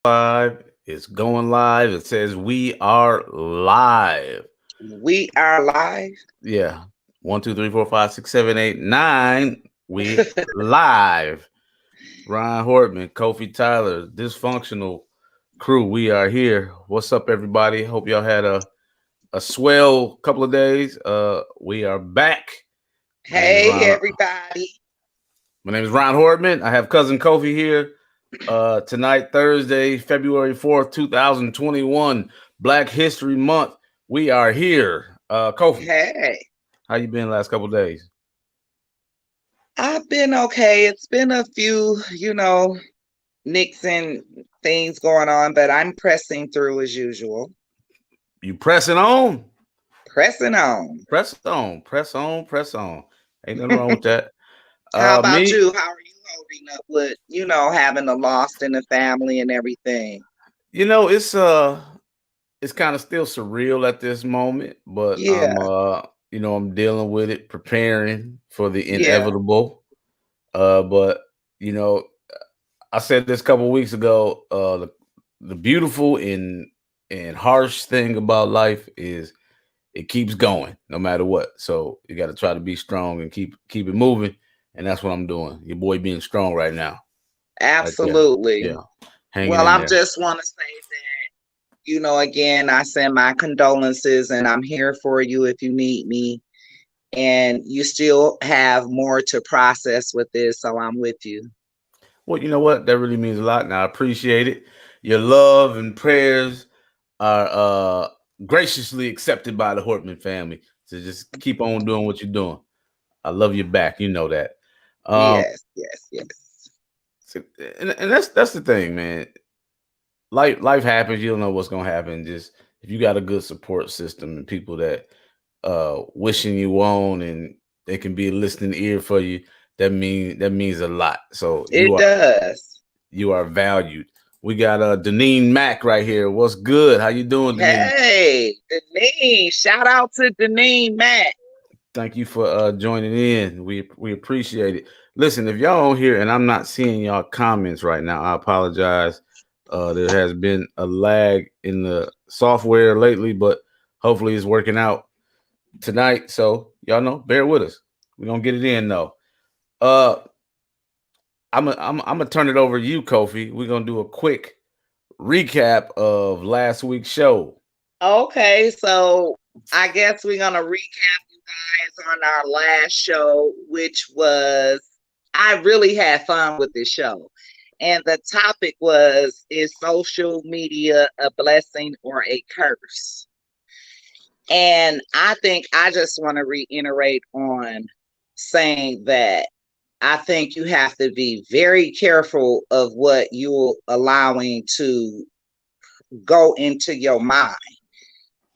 Live. It's going live. It says we are live. We are live. Yeah. 1, 2, 3, 4, 5, 6, 7, 8, 9. We live. Ron Hortman, Kofi Tyler, DysFUNctional crew. We are here. What's up, everybody? Hope y'all had a swell couple of days. We are back. My name is Hey, Ron. everybody. My name is Ron Hortman. I have cousin Kofi here. Tonight, Thursday, February 4th, 2021, Black History Month. We are here. Kofi, Hey, how you been last couple of days? I've been okay. It's been a few, nicks and things going on, but I'm pressing through as usual. You pressing on? Pressing on. Press on, press on, press on. Ain't nothing wrong with that. How about Me, you? How are you holding up with, having the lost in the family and everything? you know, it's kind of still surreal at this moment, but Yeah, I'm dealing with it, preparing for the yeah. inevitable. But you know, I said this a couple of weeks ago. The beautiful and harsh thing about life is it keeps going no matter what. So you got to try to be strong and keep it moving, and that's what I'm doing. Your boy being strong right now, right there. Absolutely. Yeah, hanging Well, in I there. just want to say that, again, I send my condolences and I'm here for you if you need me. And you still have more to process with this, so I'm with you. Well, you know what? That really means a lot, and I appreciate it. Your love and prayers are graciously accepted by the Hortman family. So just keep on doing what you're doing. I love you back. You know that. Um, Yes, yes, yes. so- and that's the thing, man. Life happens. You don't know what's gonna happen. Just if you got a good support system and people that wishing you on and they can be a listening ear for you, that means a lot. So It does. you are valued. We got Deneen Mack right here. What's good? How you doing, Deneen? Hey, Deneen. Shout out to Deneen Matt. Thank you for joining in. We appreciate it. Listen, if y'all on here and I'm not seeing y'all comments right now, I apologize. There has been a lag in the software lately, but hopefully it's working out tonight. So y'all know, bear with us. We're gonna get it in though. Uh I'm gonna turn it over to you, Kofi. We're gonna do a quick recap of last week's show. Okay, so I guess we're gonna recap you guys on our last show, which was I really had fun with this show. And the topic was, is social media a blessing or a curse? And I think I just want to reiterate on saying that I think you have to be very careful of what you're allowing to go into your mind.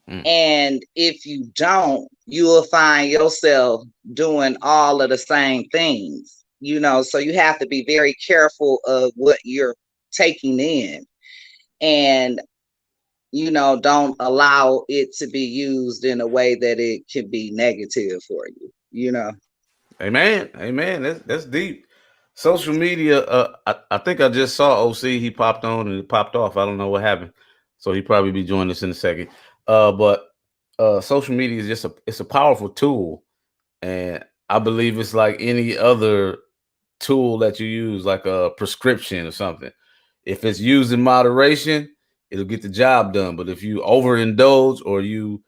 Mm. And if you don't, you will find yourself doing all of the same things, so you have to be very careful of what you're taking in. And don't allow it to be used in a way that it can be negative for you. Amen. Amen. That's deep. Social media. I think I just saw OC. He popped on and it popped off. I don't know what happened. So he probably be joining us in a second. But social media is just a powerful tool, and I believe it's like any other tool that you use, like a prescription or something. If it's used in moderation, it'll get the job done. But if you overindulge or you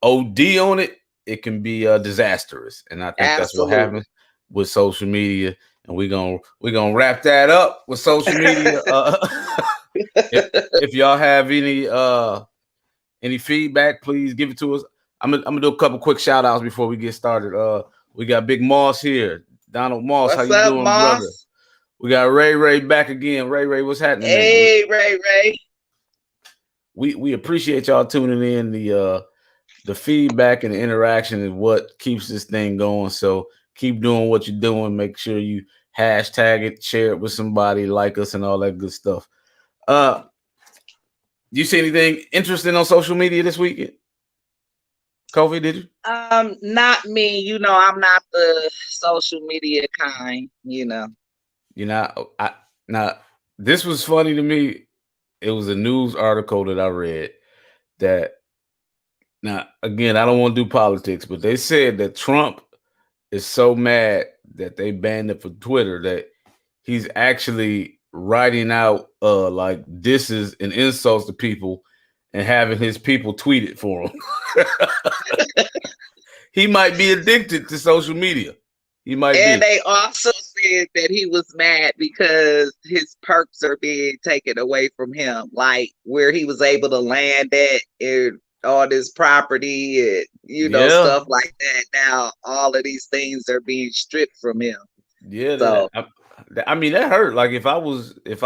OD on it, it can be disastrous. And I think that's what Absolutely. happens with social media. And we're gonna wrap that up with social media. If y'all have any feedback, please give it to us. I'm gonna do a couple quick shout outs before we get started. We got Big Moss here. Donald Moss, how What's you up, doing, brother? Moss? We got Ray back again. Ray, what's happening, man? Hey, Ray. We appreciate y'all tuning in. The feedback and the interaction is what keeps this thing going. So keep doing what you're doing. Make sure you hashtag it, share it with somebody, like us, and all that good stuff. Uh, you see anything interesting on social media this weekend? Kofi, did you? Not me. I'm not the social media kind. You know, I now this was funny to me. It was a news article that I read that now again I don't want to do politics, but they said that Trump is so mad that they banned it from Twitter that he's actually writing out like disses and insults to people and having his people tweet it for him. He might be addicted to social media. He might And be. they also said that he was mad because his perks are being taken away from him, like where he was able to land at and all this property and Yeah. stuff like that. Now all of these things are being stripped from him. Yeah, So I mean that hurt. Like if I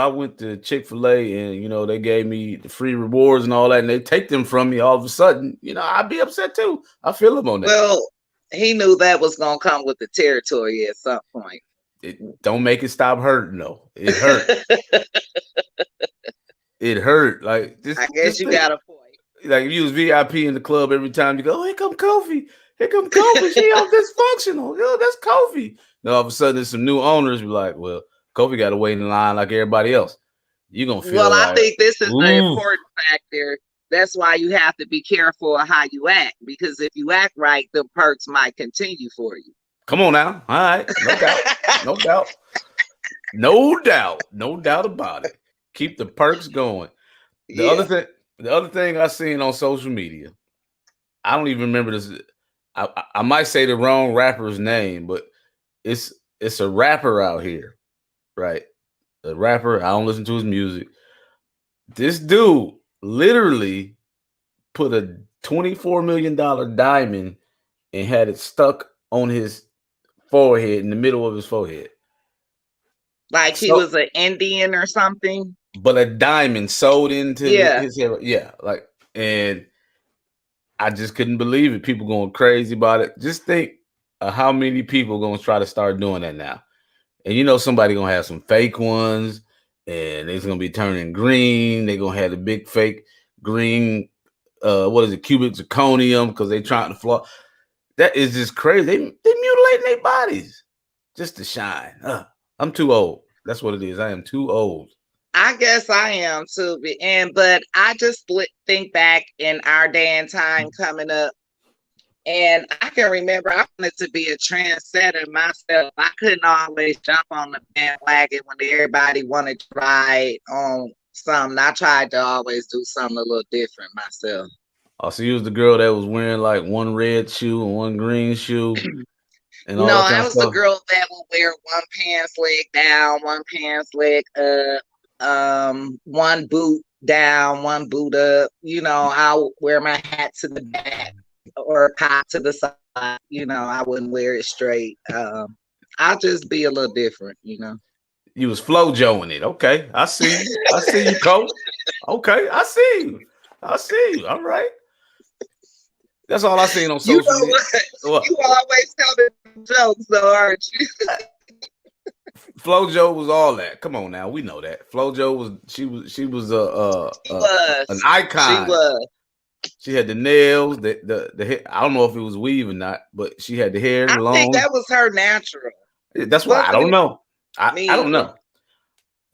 went to Chick-fil-A and they gave me the free rewards and all that, and they take them from me all of a sudden, I'd be upset too. I feel him on that. well, he knew that was gonna come with the territory at some point. It don't make it stop hurting though. It hurt. It hurt. Like I guess you got a point. like if you was VIP in the club every time you go, oh, here come Kofi. Here come Kofi. She all dysfunctional. Yo, that's Kofi. Then all of a sudden there's some new owners be like, well, Kofi got to wait in line like everybody else. You're gonna feel Well, like, I think this is the important factor. That's why you have to be careful of how you act, because if you act right, the perks might continue for you. Come on now. All right. No doubt. No doubt. No doubt. No doubt about it. Keep the perks going. The other thing I seen on social media, I don't even remember this. I might say the wrong rapper's name, but it's a rapper out here, right? A rapper. I don't listen to his music. This dude literally put a $24 million diamond and had it stuck on his forehead, in the middle of his forehead. Like he was an Indian or something. But a diamond sewed into his hair. Yeah. Like, and I just couldn't believe it. People going crazy about it. Just think of how many people going to try to start doing that now. And somebody going to have some fake ones, and it's going to be turning green. They're going to have the big fake green, what is it, cubic zirconium, because they trying to flaw. That is just crazy. They mutilating their bodies just to shine. I'm too old. That's what it is. I am too old. I guess I am too. But I just think back in our day and time coming up, and I can remember I wanted to be a trendsetter myself. I couldn't always jump on the bandwagon when everybody wanted to ride on something. I tried to always do something a little different myself. Oh, so you was the girl that was wearing like one red shoe and one green shoe and all No, that kind I of was stuff? the girl that would wear one pants leg down, one pants leg up, one boot down, one boot up. I would wear my hat to the back or a pop to the side. I wouldn't wear it straight. I'll just be a little different. You was FloJoing it. Okay, I see you. I see you, Cole. Okay, I see you. I see you. All right. That's all I seen on social media. What? You always tell the jokes, though, aren't you? FloJo was all that. Come on now, we know that. FloJo was an icon. She was. She had the nails, the hair. I don't know if it was weave or not, but she had the hair long. I think that was her natural. That's why I don't know. I don't know.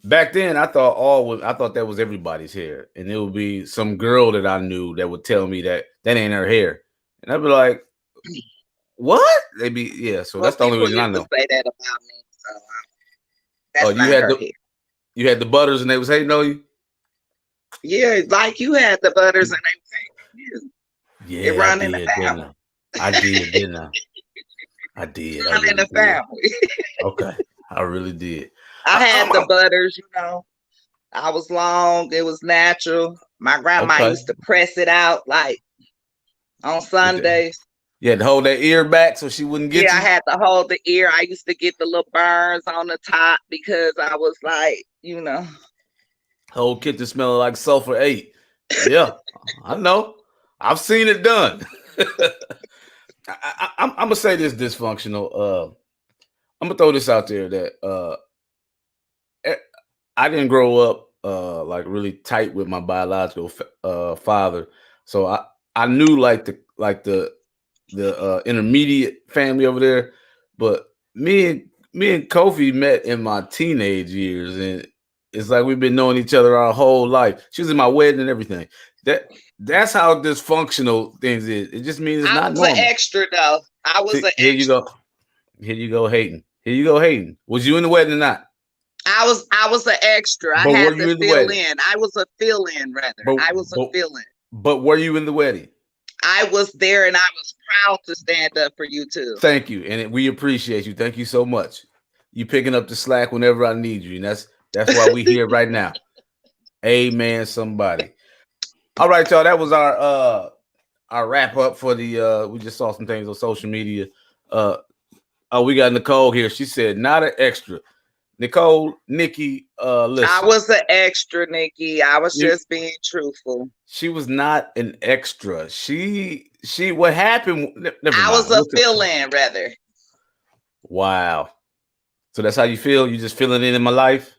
Back then, I thought that was everybody's hair, and it would be some girl that I knew that would tell me that ain't her hair, and I'd be like, "What?" They'd be So that's the only reason I know. Say that about me. So that's not her hair. You had the butters, and they was hating on you. Yeah, like you had the butters, and they was hating on you. Yeah, I did, didn't I? I did, didn't I? I did. I'm in the family. Okay, I really did. I had the butters, I was long. It was natural. My grandma used to press it out like on Sundays. You had to hold that ear back so she wouldn't get you? I had to hold the ear. I used to get the little burns on the top because I was like, Whole kitchen smelling like sulfur 8. Yeah, I know. I've seen it done. I'm going to say this dysfunctional. I'm going to throw this out there that I didn't grow up like really tight with my biological father, so I knew like the intermediate family over there. But me and Kofi met in my teenage years, and It's like we've been knowing each other our whole life. She was in my wedding and everything. That's how dysfunctional things is. It just means it's I not was an normal. extra though. I was See, an here you extra. go. Here you go, hating. Here you go, hating. Was you in the wedding or not? I was an extra. I But were had you to in the fill wedding? in. I was a fill in rather. But I was a but fill in. but were you in the wedding? I was there and I was proud to stand up for you too. Thank you, and we appreciate you. Thank you so much. You picking up the slack whenever I need you, and that's why we here right now. Amen. Somebody. All right, y'all. That was our wrap up for the. We just saw some things on social media. Oh, we got Nicole here. She said not an extra. Nicole, Nikki, listen. I was an extra, Nikki. I was You, just being truthful. she was not an extra. She what happened? Never I mind. was a fill in rather. Wow. So that's how you feel? You just feeling it in my life?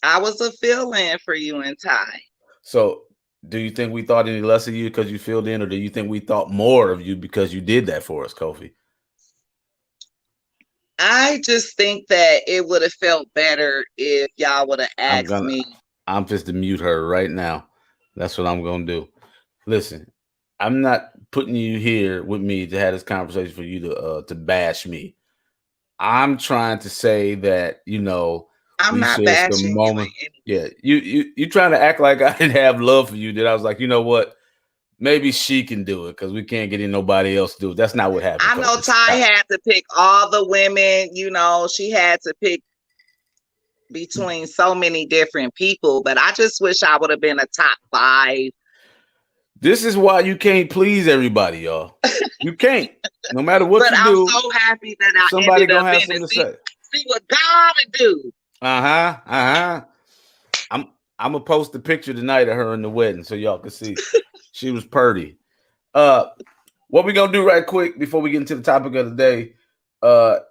I was a fill in for you and Ty. So do you think we thought any less of you because you filled in, or do you think we thought more of you because you did that for us, Kofi? I just think that it would have felt better if y'all would have asked me. I'm just to mute her right now. That's what I'm gonna do. Listen, I'm not putting you here with me to have this conversation for you to bash me. I'm trying to say that I'm not shared some bashing you moment. in any. Yeah, you trying to act like I didn't have love for you. That I was like, you know what? Maybe she can do it because we can't get in nobody else to do it. That's not what happened. I know Ty had to pick all the women. She had to pick between so many different people, but I just wish I would have been a top 5. This is why you can't please everybody, y'all. You can't. No matter what but you I'm do, so happy that somebody ended up gonna have in something to say. See what God would do. I'm gonna post the picture tonight of her in the wedding so y'all can see. She was purty. What we gonna do right quick before we get into the topic of the day?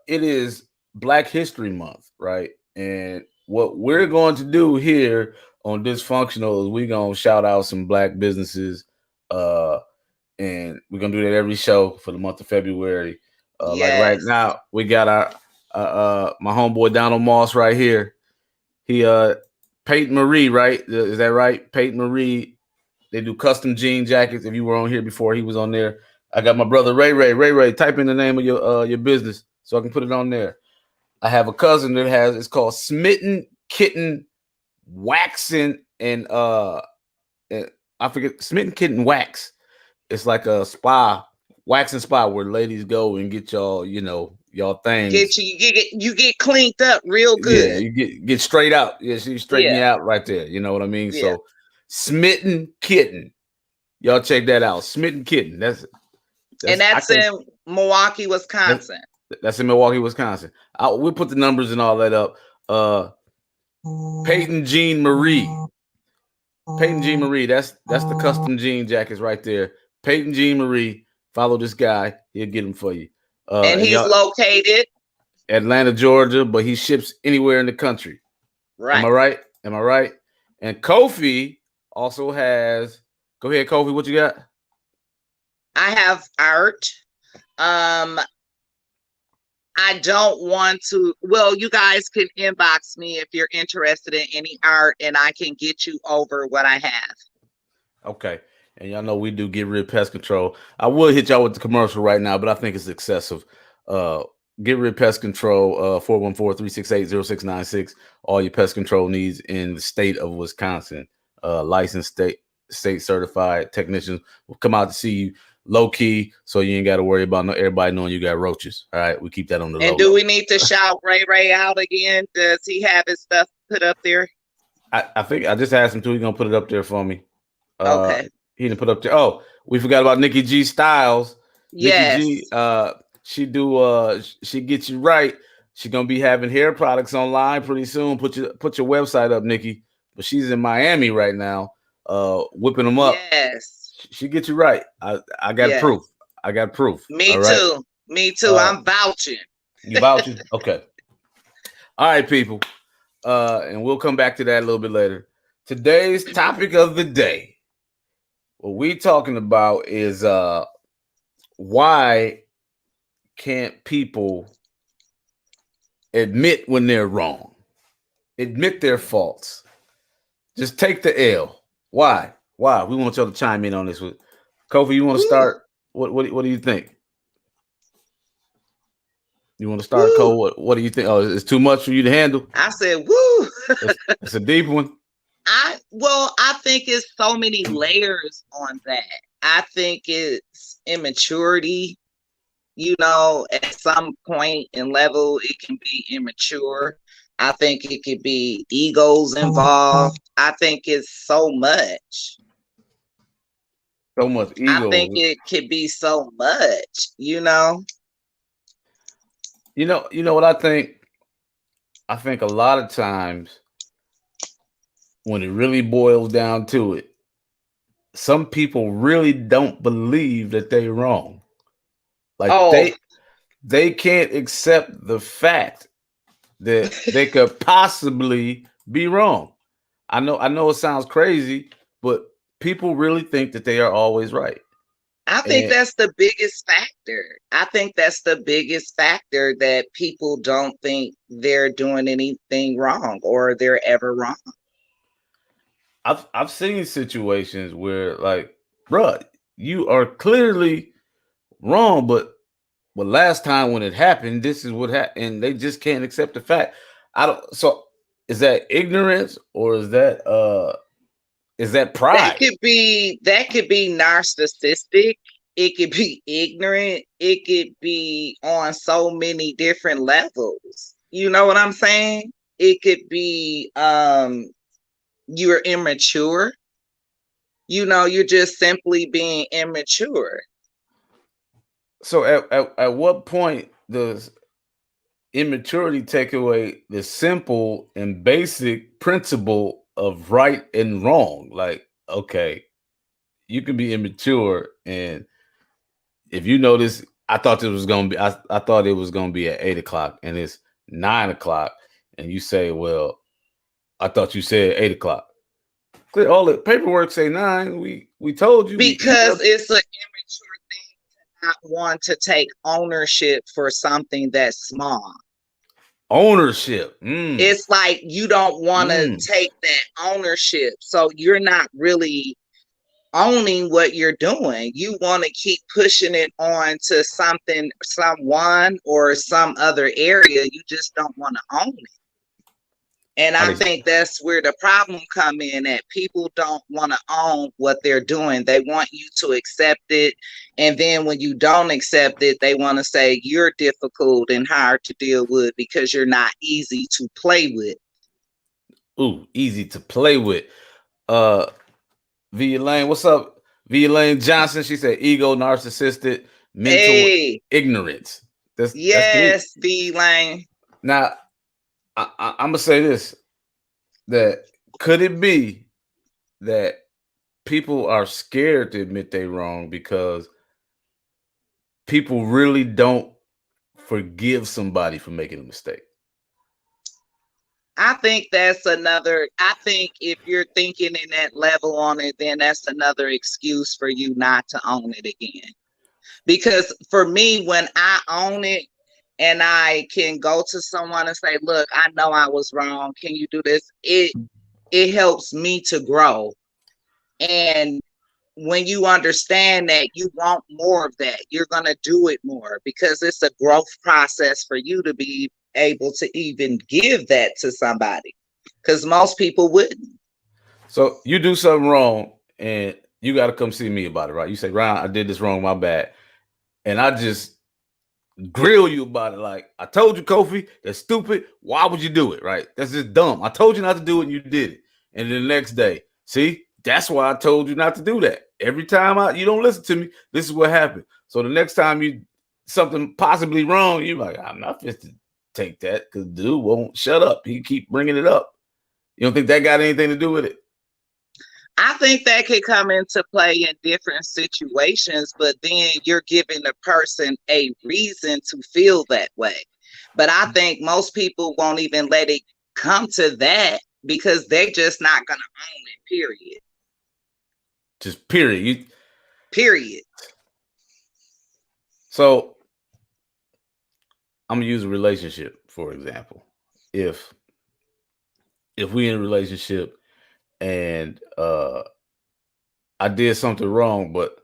It is Black History Month, right? And what we're going to do here on DysFUNctional is we're gonna shout out some Black businesses. And we're gonna do that every show for the month of February. Yes. Like right now, we got our my homeboy Donald Moss right here. He Peyton Marie, right? Is that right? Peyton Marie. They do custom jean jackets. If you were on here before, he was on there. I got my brother Ray Ray. Ray Ray, type in the name of your business so I can put it on there. I have a cousin that it's called Smitten Kitten Waxing and I forget Smitten Kitten Wax. It's like a waxing spa where ladies go and get y'all things. You get cleaned up real good. Yeah, you get straight out. Yeah, she straighten you out right there. You know what I mean? Yeah. So Smitten Kitten. Y'all check that out. Smitten Kitten. That's in Milwaukee, Wisconsin. That's in Milwaukee, Wisconsin. We'll put the numbers and all that up. Peyton Jean Marie. Peyton Jean Marie. That's the custom jean jackets right there. Peyton Jean Marie. Follow this guy. He'll get them for you. And he's located Atlanta, Georgia, but he ships anywhere in the country. Right. Am I right? And Kofi also has. Go ahead, Kofi. What you got? I have art. I don't want to. Well, you guys can inbox me if you're interested in any art, and I can get you over what I have. Okay. And y'all know we do Get Rid Pest Control. I will hit y'all with the commercial right now, but I think it's excessive. Get Rid Pest Control, 414-368-0696. All your pest control needs in the state of Wisconsin. Licensed state certified technicians will come out to see you low key, so you ain't got to worry about everybody knowing you got roaches. All right, we keep that on the low. And do we need to shout Ray Ray out again? Does he have his stuff put up there? I think I just asked him to. He's gonna put it up there for me. Okay. He didn't put up there. Oh, we forgot about Nikki G Styles. Yes. Nikki G, she gets you right. She's gonna be having hair products online pretty soon. Put your website up, Nikki. But she's in Miami right now, whipping them up. Yes. She gets you right. I got proof. I got proof. Me too. Me too. I'm vouching. You vouching? Okay. All right, people. And we'll come back to that a little bit later. Today's topic of the day. What we talking about is why can't people admit when they're wrong? admit their faults. Just take the L. Why? Why? We want y'all to chime in on this. Kofi, you want to Woo, start? What do you think? You want to start, woo. Cole? What do you think? Oh, it's too much for you to handle. I said, woo. It's a deep one. I think it's so many layers on that. I think it's immaturity. At some point and level, it can be immature. I think it could be egos involved. I think it's so much. So much I ego. think it could be so much. You know what I think? I think a lot of times when it really boils down to it, some people really don't believe that they're wrong. Like Oh, they can't accept the fact that they could possibly be wrong. I know it sounds crazy, but people really think that they are always right. I think And that's the biggest factor. I think that's the biggest factor that people don't think they're doing anything wrong or they're ever wrong. I've seen situations where like, bruh, you are clearly wrong, but last time when it happened, this is what happened, and they just can't accept the fact. I don't. So is that ignorance or is that pride? That could be narcissistic. It could be ignorant. It could be on so many different levels. You know what I'm saying? It could be you're immature. You're just simply being immature. So at what point does immaturity take away the simple and basic principle of right and wrong? Like, okay, you can be immature, and if you notice, I thought this was gonna be, I thought it was gonna be at 8 o'clock, and it's 9 o'clock, and you say, well, I thought you said 8 o'clock. All the paperwork say 9. We told you. We Because emailed you. it's an immature thing to not want to take ownership for something that's small. Ownership. It's like you don't want to Mm. take that ownership. So you're not really owning what you're doing. You want to keep pushing it on to something, someone, or some other area. You just don't want to own it. And I I just, think that's where the problem come in, that people don't want to own what they're doing. They want you to accept it. And then when you don't accept it, they want to say you're difficult and hard to deal with because you're not easy to play with. easy to play with. Uh, V Lane, what's up? V Lane Johnson. She said ego, narcissistic, mental Hey, ignorance. That's deep. yes, V Lane. Now, I'm gonna say this: that could it be that people are scared to admit they wrong because people really don't forgive somebody for making a mistake? I think if you're thinking in that level on it, then that's another excuse for you not to own it again. Because for me, when I own it and I can go to someone and say, look, I know I was wrong. Can you do this? It helps me to grow. And when you understand that, you want more of that, you're going to do it more because it's a growth process for you to be able to even give that to somebody, because most people wouldn't. So you do something wrong, and you got to come see me about it, right? You say, Ryan, I did this wrong, my bad, and I just grill you about it. Like, I told you, Kofi, that's stupid. Why would you do it? Right? That's just dumb. I told you not to do it, and you did it. And then the next day, see, that's why I told you not to do that. Every time you don't listen to me, this is what happened. So the next time you something possibly wrong, you're like, I'm not fit to take that because dude won't shut up. He keep bringing it up. You don't think that got anything to do with it? I think that could come into play in different situations, but then you're giving the person a reason to feel that way. But I think most people won't even let it come to that because they're just not going to own it, period. Just period. Period. So I'm gonna use a relationship for example. If if we in a relationship and I did something wrong, but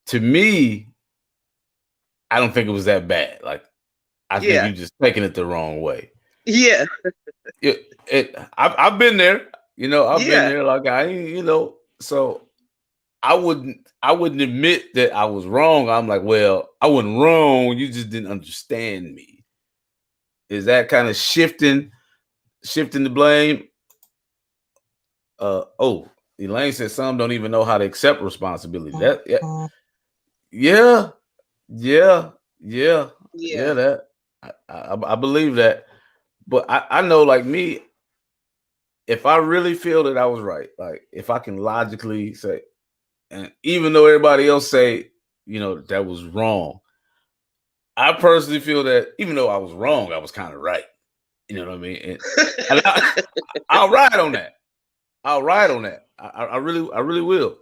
to me, I don't think it was that bad. Like I think Yeah. you just taking it the wrong way. Yeah. I've been there. I've been Yeah. there. Like so I wouldn't admit that I was wrong. I'm like, well, I wasn't wrong. You just didn't understand me. Is that kind of shifting the blame? Elaine said some don't even know how to accept responsibility. That yeah, yeah, yeah, Yeah. that I believe that. But I know, like me, if I really feel that I was right, like if I can logically say, and even though everybody else say, that was wrong, I personally feel that even though I was wrong, I was kind of right. You know what I mean? And I'll ride on that. I'll ride on that. I really will.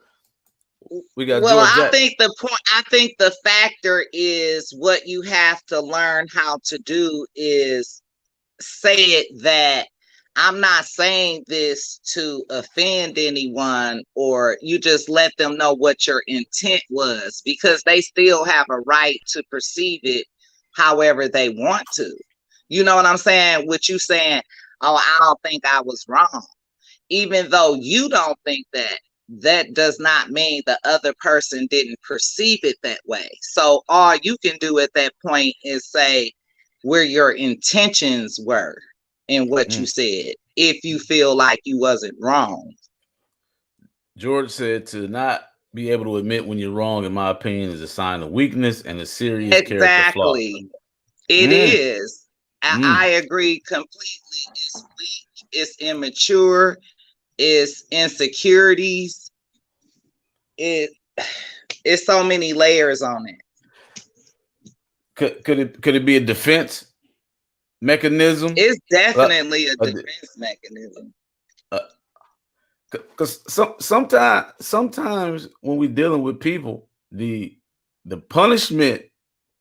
We got Well, George I Jack. think the factor is what you have to learn how to do is say it that I'm not saying this to offend anyone, or you just let them know what your intent was, because they still have a right to perceive it however they want to. You know what I'm saying? With you saying, oh, I don't think I was wrong. Even though you don't think that, that does not mean the other person didn't perceive it that way. So all you can do at that point is say where your intentions were in what you said, if you feel like you wasn't wrong. George said to not be able to admit when you're wrong, in my opinion, is a sign of weakness and a serious character flaw. Exactly. It Mm, is. I mm. agree completely. It's weak, it's immature, it's insecurities. It it's so many layers on it. Could it be a defense mechanism? It's Uh, definitely a defense mechanism. Because sometimes when we're dealing with people, the punishment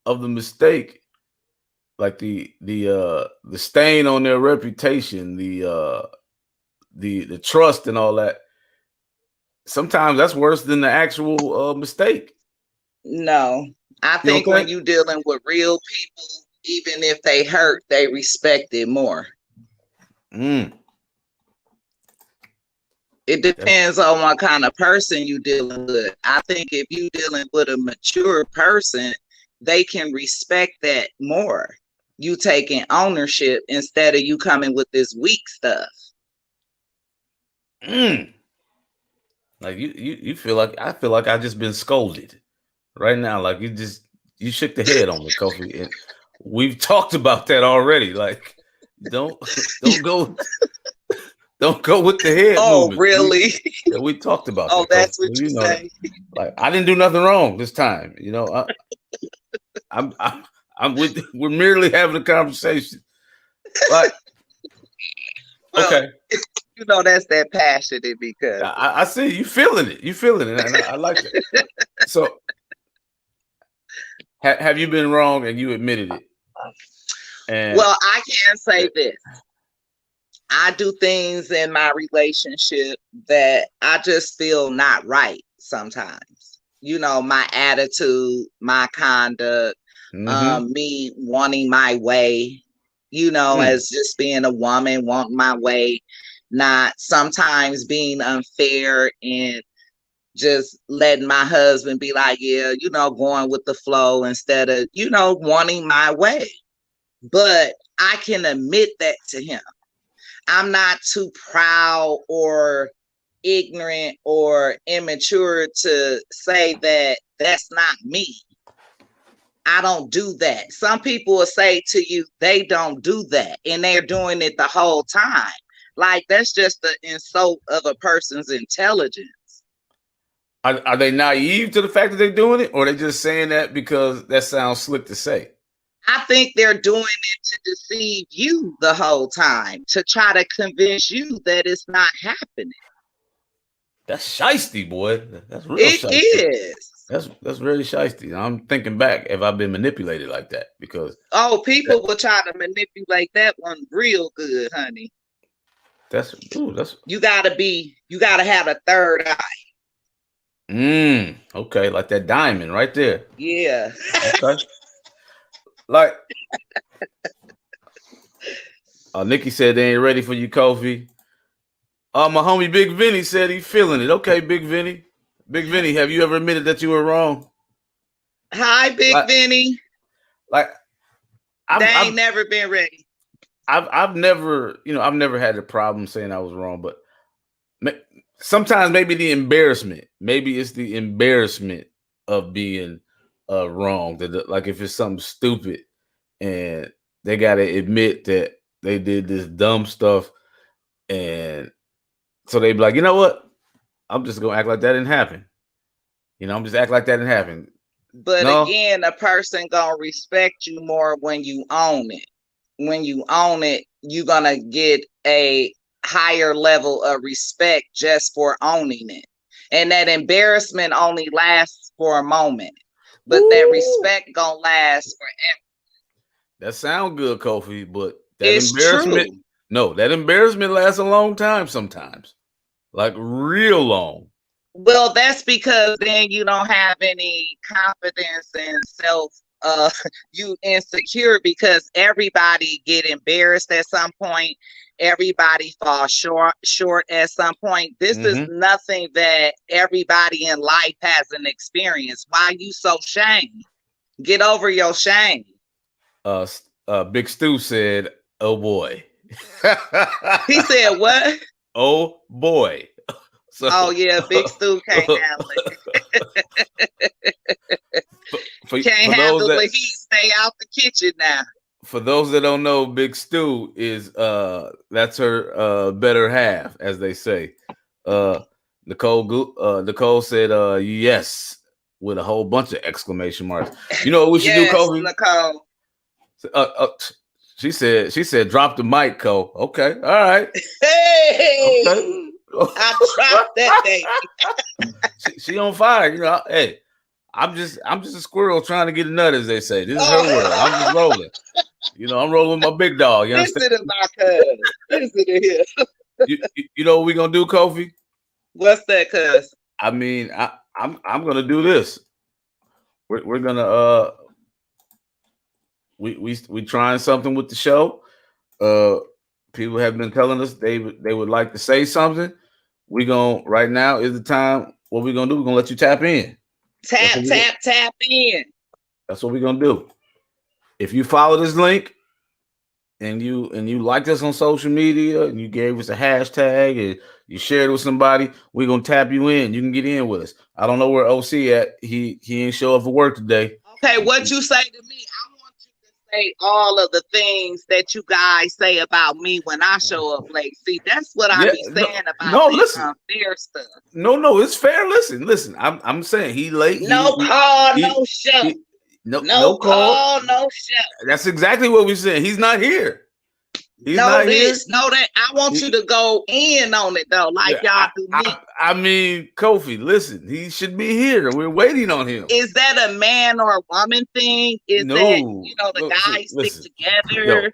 of the mistake, like the stain on their reputation, the trust and all that, sometimes that's worse than the actual mistake. No, I You don't think when think? you dealing with real people, even if they hurt, they respect it more. Mm, It that's depends on what kind of person you dealing with. I think if you dealing with a mature person, they can respect that more. You taking ownership instead of you coming with this weak stuff. mm. Like you feel like I feel like I just been scolded right now. Like you shook the head on me, Kofi, and we've talked about that already. Like don't don't go don't go with the head Oh, movement. really? We talked about Oh, that, Kofi. that's what you You know that. say? Like I didn't do nothing wrong this time. I'm with. We're merely having a conversation. Like Well, okay, that's that passion in me, cousin. I see you feeling it. You feeling it, and I like that. So have you been wrong and you admitted it? And Well, I can say this. I do things in my relationship that I just feel not right sometimes. My attitude, my conduct, mm-hmm. me wanting my way, as just being a woman, wanting my way, not sometimes being unfair and just letting my husband be like, yeah, going with the flow instead of, wanting my way. But I can admit that to him. I'm not too proud or ignorant or immature to say that that's not me. I don't do that. Some people will say to you, they don't do that, and they're doing it the whole time. Like, that's just the insult of a person's intelligence. Are they naive to the fact that they're doing it, or are they just saying that because that sounds slick to say? I think they're doing it to deceive you the whole time, to try to convince you that it's not happening. That's shiesty, boy. That's real It shiesty. is. That's very shiesty. I'm thinking back if I've been manipulated like that because people will try to manipulate that one real good, honey. That's You gotta have a third eye. Okay, like that diamond right there. Yeah. Okay. Like Nikki said they ain't ready for you, Kofi. My homie Big Vinny said he feeling it. Okay, Big Vinny. Big Vinny, have you ever admitted that you were wrong? Hi, Big Vinny. Like they ain't never been ready. I've never had a problem saying I was wrong, but sometimes maybe the embarrassment. Maybe it's the embarrassment of being wrong. That like if it's something stupid and they gotta admit that they did this dumb stuff, and so they be like, you know what? I'm just gonna act like that didn't happen. I'm just act like that didn't happen. But again, a person gonna respect you more when you own it. When you own it, you're gonna get a higher level of respect just for owning it. And that embarrassment only lasts for a moment, but that respect gonna last forever. That sounds good, Kofi, but that it's embarrassment, true. No, that embarrassment lasts a long time sometimes, like real long. Well, that's because then you don't have any confidence in self. You insecure because everybody get embarrassed at some point. Everybody falls short at some point. This is nothing that everybody in life hasn't experienced. Why you so shame? Get over your shame. Big Stu said, "Oh boy." He said what? Oh boy. So, yeah, Big Stu can't handle it. Can't handle the heat. Stay out the kitchen now. For those that don't know, Big Stu is that's her better half, as they say. Nicole said yes with a whole bunch of exclamation marks. You know what we should do, Kobe? Nicole. She said drop the mic, Cole. Okay, all right. Hey, okay. I dropped that thing. she on fire, Hey, I'm just a squirrel trying to get a nut, as they say. This is her world. I'm just rolling. I'm rolling with my big dog. You understand? Listen to my cuz. Listen to him. You know what we gonna do, Kofi? What's that, cuz? I mean, I'm gonna do this. We're gonna we trying something with the show. People have been telling us they would like to say something. Right now is the time. What we're gonna do? We're gonna let you tap in. Tap in. That's what we're gonna do. If you follow this link and you liked us on social media and you gave us a hashtag and you shared it with somebody, we're gonna tap you in. You can get in with us. I don't know where OC at. He ain't show up for work today. Okay, what you say to me? I want you to say all of the things that you guys say about me when I show up late. See, that's what I be saying about unfair stuff. No, it's fair. Listen. I'm saying he late. No call, no show. No call, no show. That's exactly what we're saying. He's not here. Know that. I want you to go in on it though, like y'all do me. I mean, Kofi, listen, he should be here. We're waiting on him. Is that a man or a woman thing? Is that the guys stick together?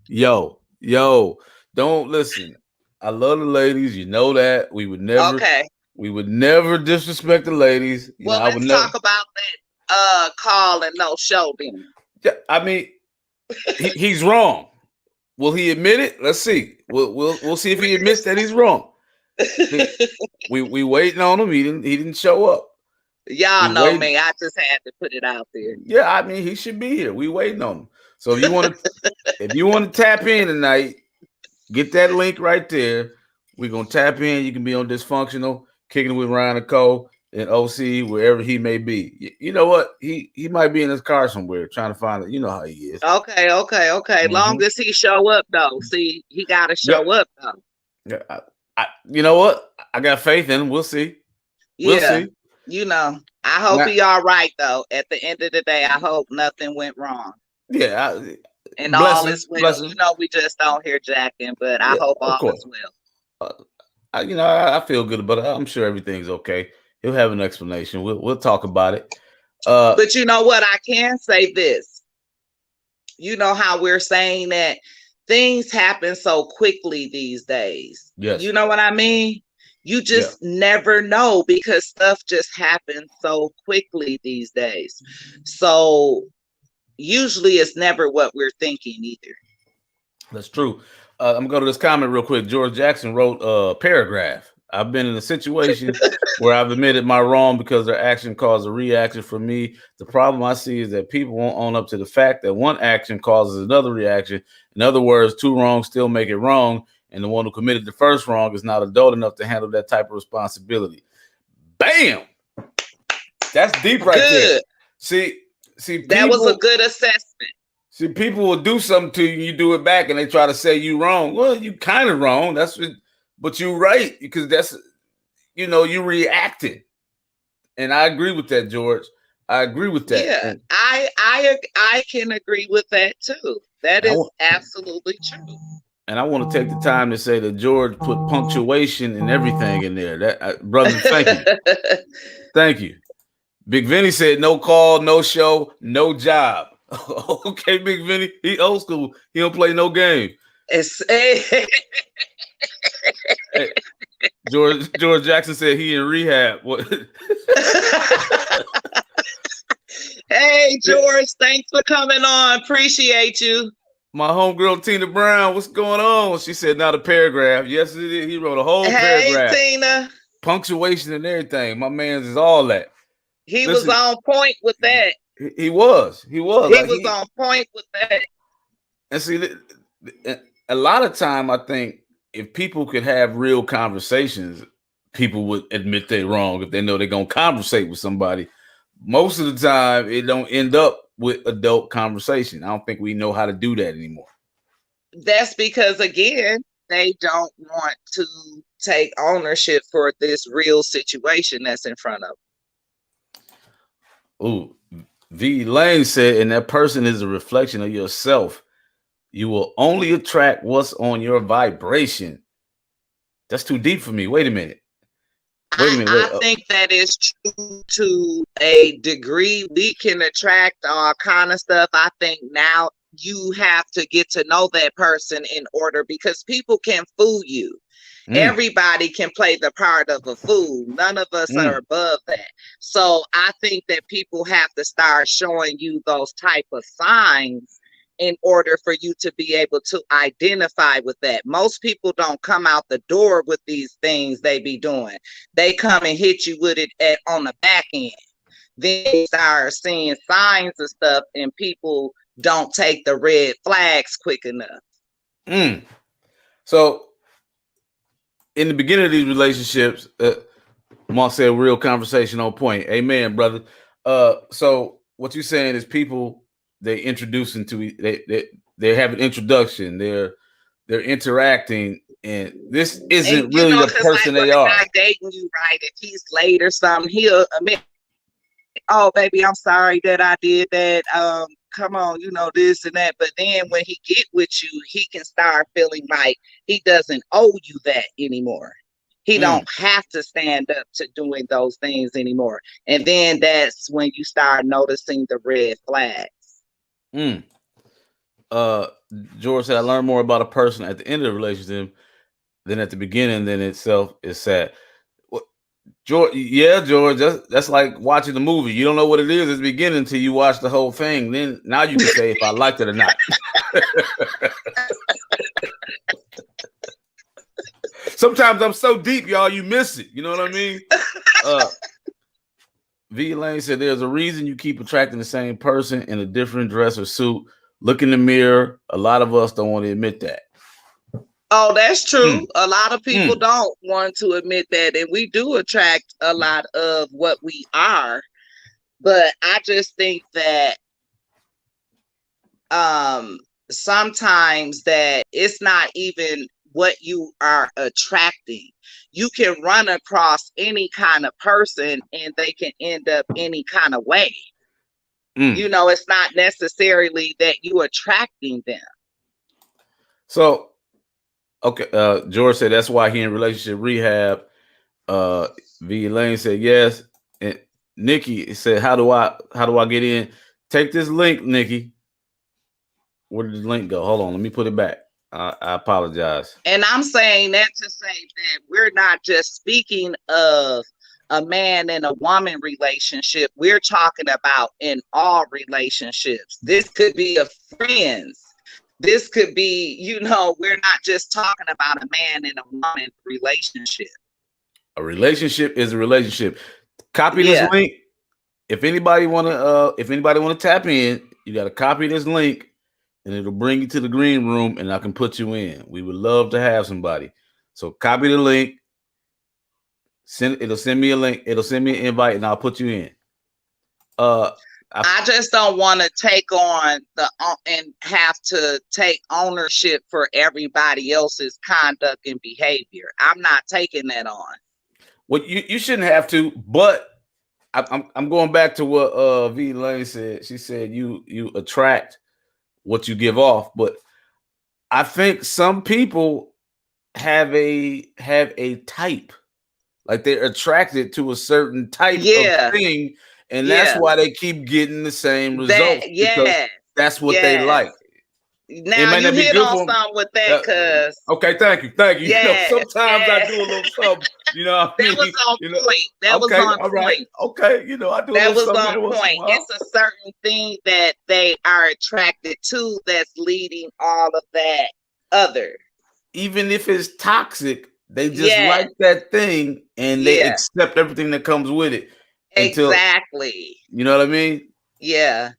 Yo, don't listen. I love the ladies. You know that. We would never. Okay. We would never disrespect the ladies. Let's talk about that call and no show then. Yeah, I mean, he's wrong. Will he admit it? Let's see. We'll see if he admits that he's wrong. We waiting on him. He didn't show up. Y'all know me. I just had to put it out there. Yeah, I mean, he should be here. We waiting on him. So if you want to tap in tonight, get that link right there. We're gonna tap in. You can be on DysFUNctional, kicking with Ryan and Cole and OC, wherever he may be. You know what? He might be in his car somewhere trying to find it. You know how he is. Okay. Long as he show up though. See, he gotta show up though. Yeah, you know what? I got faith in him. We'll see. We'll see. I hope he all right though. At the end of the day, I hope nothing went wrong. Yeah. And all is well. We just don't hear jacking, but I hope all is well. I feel good about it. I'm sure everything's okay. He'll have an explanation. We'll talk about it. But you know what? I can say this. You know how we're saying that things happen so quickly these days. Yes. You know what I mean? You Yeah. just never know because stuff just happens so quickly these days. So usually it's never what we're thinking either. That's true. I'm gonna go to this comment real quick. George Jackson wrote a paragraph. I've been in a situation where I've admitted my wrong because their action caused a reaction for me. The problem I see is that people won't own up to the fact that one action causes another reaction. In other words, two wrongs still make it wrong, and the one who committed the first wrong is not adult enough to handle that type of responsibility. Bam! That's deep right there. Good. See, That was a people. good assessment. See, people will do something to you, you do it back, and they try to say you wrong. Well, you kind of wrong. That's what, but you're right because that's, you reacted, and I agree with that, George. I agree with that. Yeah, And I can agree with that too. That I is want, absolutely true. and I want to take the time to say that George put punctuation and everything in there. That brother, thank you, thank you. Big Vinny said no call, no show, no job. Okay, Big Vinny, he old school. He don't play no game. Hey, George Jackson said he in rehab. What? Hey, George, thanks for coming on. Appreciate you. My homegirl Tina Brown, what's going on? She said not a paragraph. Yes, it is. He wrote a whole paragraph. Hey, Tina. Punctuation and everything. My man's is all that. He was on point with that. He was. He was on point with that. And see, a lot of time, I think if people could have real conversations, people would admit they're wrong if they know they're going to conversate with somebody. Most of the time, it don't end up with adult conversation. I don't think we know how to do that anymore. That's because, again, they don't want to take ownership for this real situation that's in front of them. Ooh, V. Lane said, and that person is a reflection of yourself. You will only attract what's on your vibration. That's too deep for me. Wait a minute. I think that is true to a degree. We can attract all kind of stuff. I think now you have to get to know that person in order, because people can fool you. Everybody can play the part of a fool. None of us are above that. So I think that people have to start showing you those type of signs in order for you to be able to identify with that. Most people don't come out the door with these things they be doing. They come and hit you with it on the back end. Then you start seeing signs of stuff, and people don't take the red flags quick enough. So in the beginning of these relationships, Mark said real conversation on point. Amen, brother. So what you're saying is people, they introduce into they have an introduction, they're interacting, and this isn't really the person they are. Not dating you, right? If he's late or something, he'll admit, oh baby, I'm sorry that I did that. Come on, this and that. But then when he get with you, he can start feeling like he doesn't owe you that anymore. He don't have to stand up to doing those things anymore. And then that's when you start noticing the red flags. George said, I learned more about a person at the end of the relationship than at the beginning. Then itself is sad. George, that's like watching the movie. You don't know what it is at the beginning until you watch the whole thing. Then now you can say if I liked it or not. Sometimes I'm so deep, y'all, you miss it. You know what I mean? V. Lane said, there's a reason you keep attracting the same person in a different dress or suit. Look in the mirror. A lot of us don't want to admit that. Oh, that's true. A lot of people don't want to admit that. And we do attract a lot of what we are. But I just think that sometimes that it's not even what you are attracting. You can run across any kind of person and they can end up any kind of way. It's not necessarily that you attracting them. So, okay, George said that's why he in relationship rehab. V. Lane said yes, and Nikki said, "How do I get in? Take this link, Nikki. Where did the link go? Hold on, let me put it back. I apologize. And I'm saying that to say that we're not just speaking of a man and a woman relationship. We're talking about in all relationships. This could be a friends. This could be, we're not just talking about a man and a woman relationship. A relationship is a relationship. Copy this Yeah. link. If anybody wanna tap in, you gotta copy this link and it'll bring you to the green room and I can put you in. We would love to have somebody. So copy the link. It'll send me a link. It'll send me an invite and I'll put you in. I just don't want to take on and have to take ownership for everybody else's conduct and behavior. I'm not taking that on. Well, you shouldn't have to, but I'm going back to what V Lane said. She said you attract what you give off, but I think some people have a type, like they're attracted to a certain type of thing, and that's why they keep getting the same results. Because that's what they like. Now you hit on something with that, because okay, thank you. Sometimes I do a little something. That was on point. That was on point. Right. Okay, I do. That was on point. It's a certain thing that they are attracted to that's leading all of that other. Even if it's toxic, they just like that thing and they accept everything that comes with it. Exactly. You know what I mean? Yeah.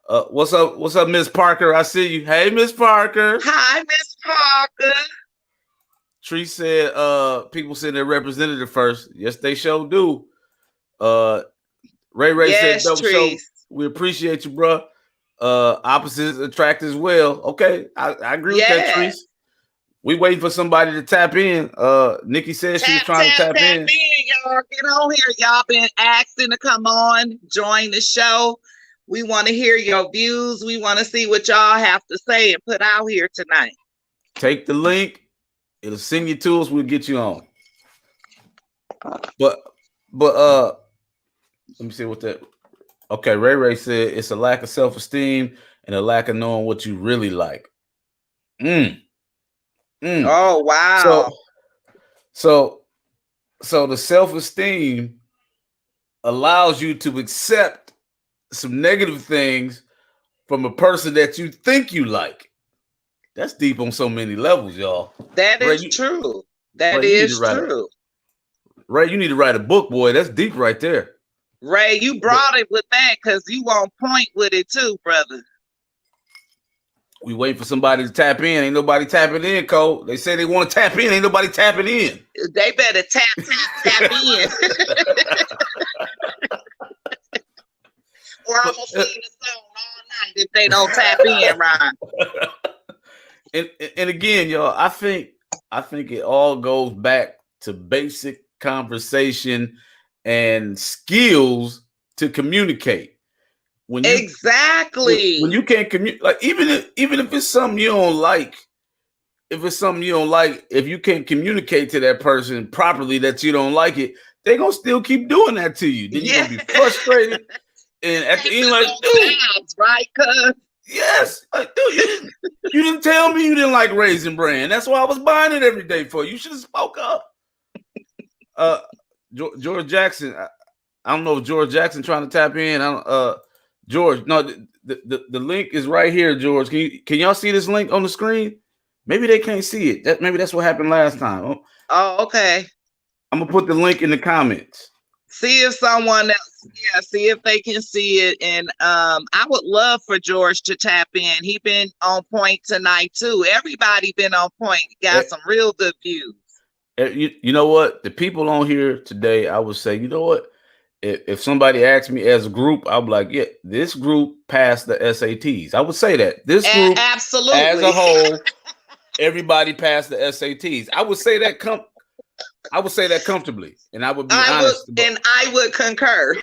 What's up, Miss Parker? I see you. Hey, Miss Parker. Hi, Miss Parker. Tree said, people send their representative first. Yes, they sure do. Ray said, dope show. We appreciate you, bro. Opposites attract as well. Okay, I agree with that, Tree. We waiting for somebody to tap in. Nikki said she was trying to tap in. Y'all get on here. Y'all been asking to come on, join the show. We want to hear your views. We want to see what y'all have to say and put out here tonight. Take the link. It'll send you to us. We'll get you on. But let me see what that. Okay, Ray said it's a lack of self-esteem and a lack of knowing what you really like. Oh wow. So the self-esteem allows you to accept some negative things from a person that you think you like. That's deep on so many levels, y'all. That is true. That is true. Ray, you need to write a book, boy. That's deep right there. Ray, you brought it with that because you on point with it too, brother. We wait for somebody to tap in. Ain't nobody tapping in, Cole. They say they want to tap in. Ain't nobody tapping in. They better tap in. Or I'm gonna sing the song all night if they don't tap in, Ron. And again, y'all, I think it all goes back to basic conversation and skills to communicate. When you can't communicate, like even if it's something you don't like, if you can't communicate to that person properly that you don't like it, they're gonna still keep doing that to you. Then you're gonna be frustrated. And at the end, like, dude, right? Cuz yes, like, dude, you didn't tell me you didn't like Raisin Bran. That's why I was buying it every day for you. You should have spoke up. George Jackson. I don't know if George Jackson trying to tap in. George, no, the link is right here, George. Can y'all see this link on the screen? Maybe they can't see it. Maybe that's what happened last time. Oh, okay. I'm gonna put the link in the comments. See if someone else, see if they can see it. And I would love for George to tap in. He been on point tonight too. Everybody been on point. Got some real good views. You know what? The people on here today, I would say, you know what? If somebody asked me as a group, I'd be like, yeah, this group passed the SATs. I would say that. This group, absolutely, as a whole, everybody passed the SATs. I would say that comfortably, and I would be honest. And I would concur.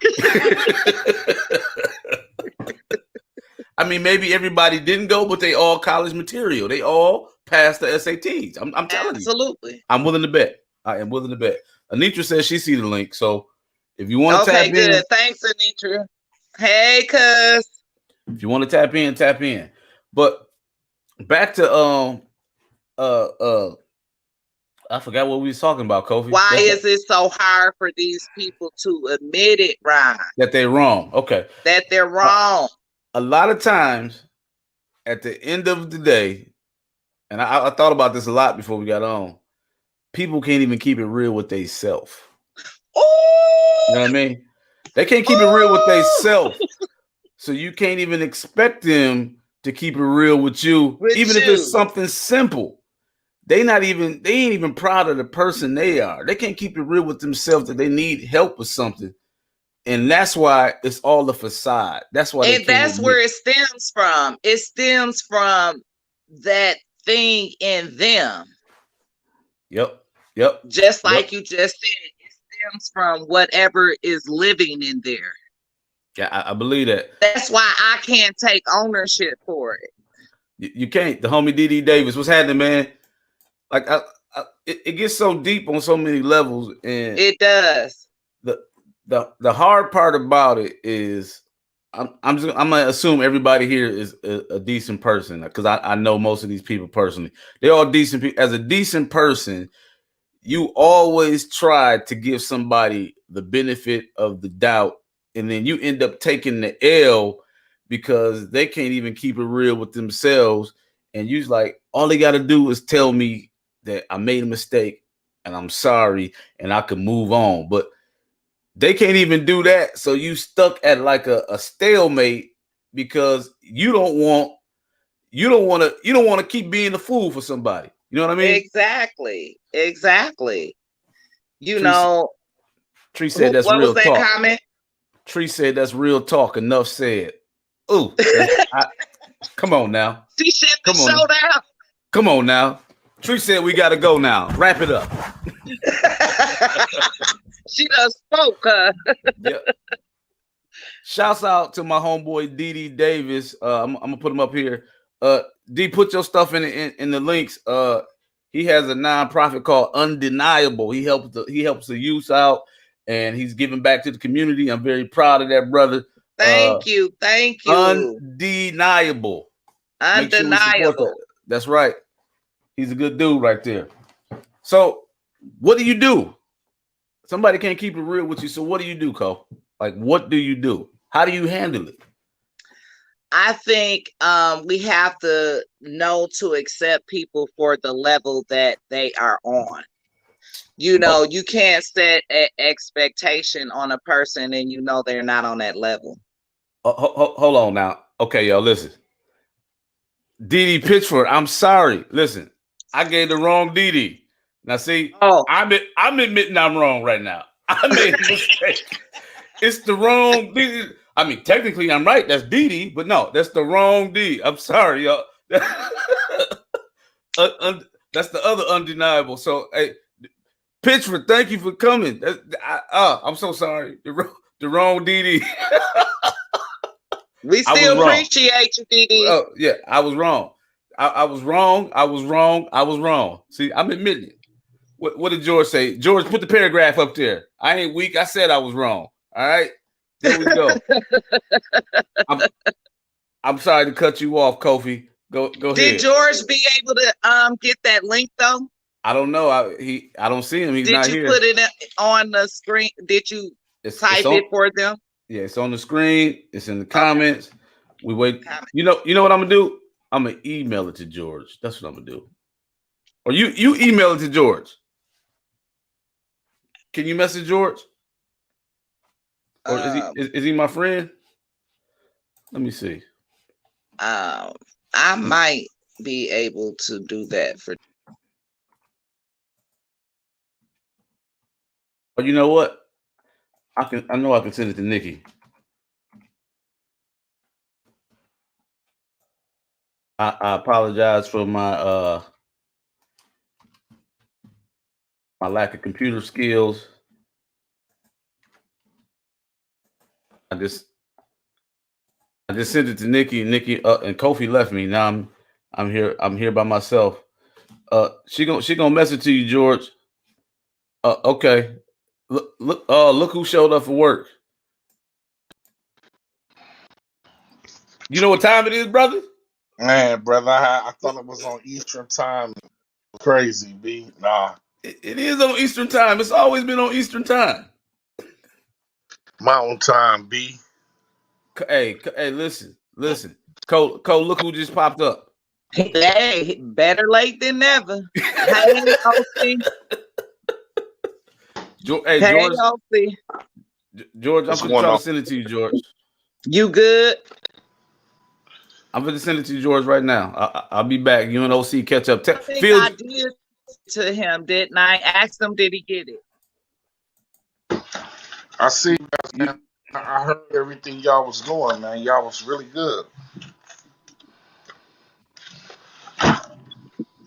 I mean, maybe everybody didn't go, but they all college material. They all passed the SATs. I'm telling you. Absolutely. I'm willing to bet. I am willing to bet. Anitra says she see the link, so if you want to tap in. Okay, good. Thanks, Anitra. Hey, cuz. If you want to tap in, tap in. But back to I forgot what we was talking about, Kofi. Why is it so hard for these people to admit it, Ron? That they're wrong. Okay. That they're wrong. A lot of times, at the end of the day, and I thought about this a lot before we got on, people can't even keep it real with they self. Ooh! You know what I mean? They can't keep it real with they self. So you can't even expect them to keep it real with you, even if it's something simple. They ain't even proud of the person they are. They can't keep it real with themselves that they need help with something. And that's why it's all the facade. That's why and that's where it stems from. It stems from that thing in them. Yep. Just like you just said, it stems from whatever is living in there. Yeah, I believe that. That's why I can't take ownership for it. You can't. The homie D.D. Davis, what's happening, man? Like it gets so deep on so many levels, and it does. The hard part about it is I'm gonna assume everybody here is a decent person, because I know most of these people personally. They're all decent people. As a decent person, you always try to give somebody the benefit of the doubt, and then you end up taking the L because they can't even keep it real with themselves. And you're like, all they got to do is tell me that I made a mistake and I'm sorry and I can move on. But they can't even do that. So you stuck at like a stalemate because you don't want to keep being a fool for somebody. You know what I mean? Exactly. You Tree, know, Tree said that's what real was that talk. comment? Tree said that's real talk. Enough said. Ooh, come on now. She shut the show down. Come on now. Tree said we got to go now. Wrap it up. She done spoke, huh? Yep. Shouts out to my homeboy D.D. Davis. I'm gonna put him up here. D, put your stuff in the links. He has a nonprofit called Undeniable. He helps the youth out, and he's giving back to the community. I'm very proud of that brother. Thank you. Undeniable. Undeniable. That's right. He's a good dude right there. So, what do you do? Somebody can't keep it real with you. So, what do you do, Cole? Like, what do you do? How do you handle it? I think we have to know to accept people for the level that they are on. You know, you can't set an expectation on a person and you know they're not on that level. Hold on now. Okay, y'all, listen. D.D. Pitchford, I'm sorry. Listen, I gave the wrong D.D. Now, see, I'm admitting I'm wrong right now. I made a mistake. It's the wrong D.D. I mean, technically, I'm right. That's D.D., but no, that's the wrong D. I'm sorry, y'all. That's the other undeniable. So, hey, Pitchford, thank you for coming. I'm so sorry. The wrong D.D. We still appreciate you, D.D. Oh, yeah, I was wrong. I was wrong. See, I'm admitting it. What did George say? George, put the paragraph up there. I ain't weak. I said I was wrong. All right. There we go. I'm sorry to cut you off, Kofi. Go ahead. Did George be able to get that link though? I don't know. I don't see him. He's not here. Did you put it on the screen? Did you type it for them? Yeah, it's on the screen. It's in the comments. We wait. You know what I'm gonna do? I'm gonna email it to George. That's what I'm gonna do. Or you email it to George. Can you message George? Or is he my friend? Let me see. I might be able to do that for. But you know what? I know I can send it to Nikki. I apologize for my my lack of computer skills. I just sent it to Nikki. Nikki and Kofi left me. Now I'm here by myself. She gonna message to you, George. Okay. Look who showed up for work. You know what time it is, brother? Man, brother, I thought it was on Eastern time. crazy, B. Nah. It is on Eastern time. It's always been on Eastern time. Mountain time, B. Hey, listen. Cole, look who just popped up. Hey, better late than never. Hey, OC. Hey, hey, George. OC. George, I'm going to try to send it to you, George. You good? I'm going to send it to you, George, right now. I'll be back. You and OC catch up. I think I did to him, didn't I? Asked him, did he get it? I see, man. I heard everything y'all was doing, man. Y'all was really good.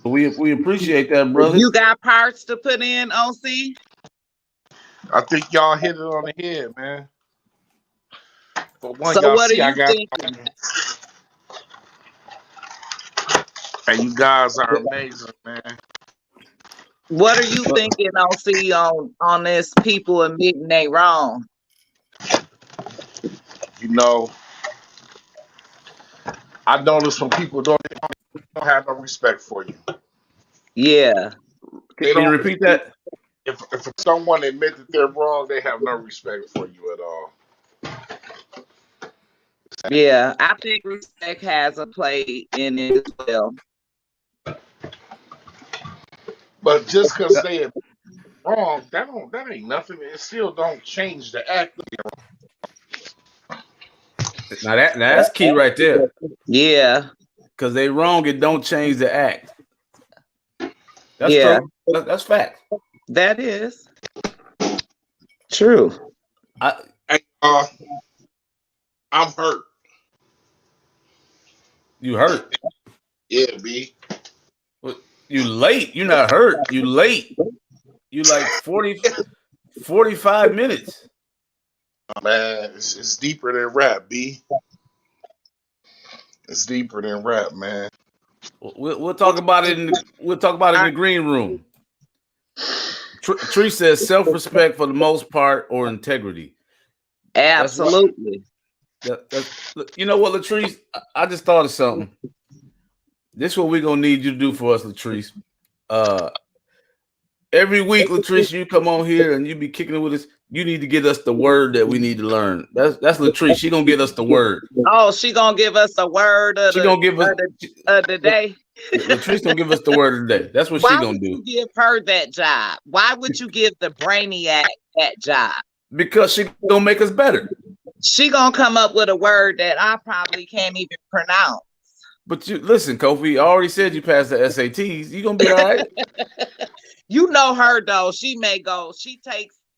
We appreciate that, brother. You got parts to put in, OC? I think y'all hit it on the head, man. But one, so y'all what see, are I you got. thinking? And you guys are amazing, man. What are you thinking, OC, on this people admitting they wrong? You know, I notice when people don't have no respect for you. Yeah. Can you repeat that? If someone admits that they're wrong, they have no respect for you at all. Yeah, I think respect has a play in it as well. But just because they are wrong, that ain't nothing. It still don't change the act. Now that's key right there. Yeah. Because they wrong, it don't change the act. That's true. That's fact. That is true. I'm hurt. You hurt? Yeah, B. You late. You're not hurt. You late. You like 45 minutes. Man, it's deeper than rap, B. It's deeper than rap, man. We'll talk about it in the green room. Tree says self-respect for the most part or integrity. Absolutely. You know what, Latrice? I just thought of something. This is what we're gonna need you to do for us, Latrice. Every week, Latrice, you come on here and you be kicking it with us. You need to get us the word that we need to learn. That's Latrice. She gonna get us the word. Oh, she gonna give us a word of the day. Latrice gonna give us the word of the day. That's what she gonna do. Why would you give her that job? Why would you give the brainiac that job? Because she gonna make us better. She gonna come up with a word that I probably can't even pronounce. But you listen, Kofi. I already said you passed the SATs. You gonna be all right. You know her though. She may go.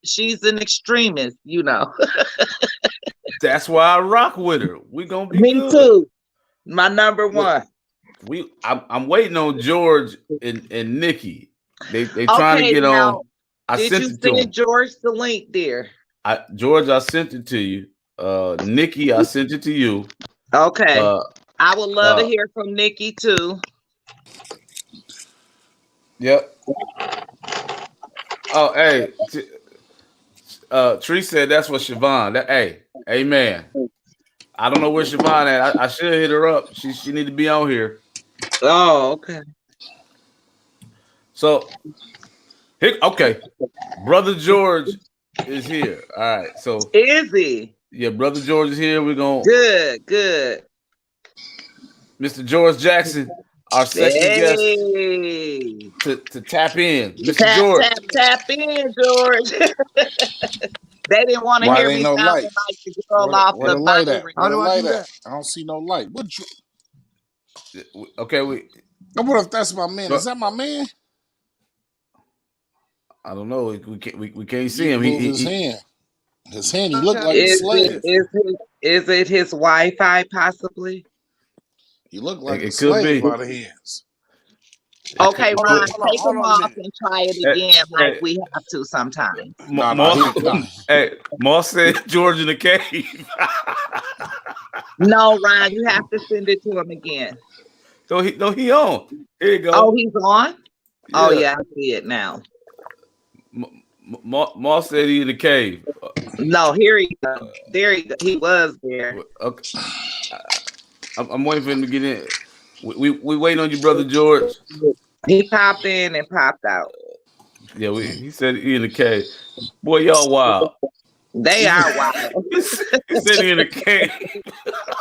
She's an extremist. You know. That's why I rock with her. We gonna be. Me good. too. My number one. I'm waiting on George and Nikki. They trying to get on. Did you send George the link, dear? George, I sent it to you. Nikki, I sent it to you. Okay. I would love to hear from Nikki too. Yep. Oh, hey. Tree said that's what Siobhan. Hey, amen. I don't know where Siobhan at. I should hit her up. She need to be on here. Oh, okay. So, okay. Brother George is here. All right. So is he? Yeah, Brother George is here. We're going good. Mr. George Jackson, our second guest to tap in. Mr. George. Tap in, George. They didn't want to hear me sounding like the girl off the light at? How do I do that? I don't see no light. Okay, what if that's my man? Is that my man? I don't know. We can't see him. His hand. His hand. He looked like a slave. Is it his Wi-Fi possibly? He looked like a slave by the hands. Okay, Ron, take him off and try it again like we have to sometimes. Hey, Moss said George in the cave. No, Ron, you have to send it to him again. No, he on. Here you go. Oh, he's on? Yeah. Oh, yeah, I see it now. Moss said he in the cave. No, here he goes. There he was there. Okay. I'm waiting for him to get in. We waiting on you, Brother George. He popped in and popped out. Yeah, he said he in the cave. Boy, y'all wild. They are wild. He said he in the cave.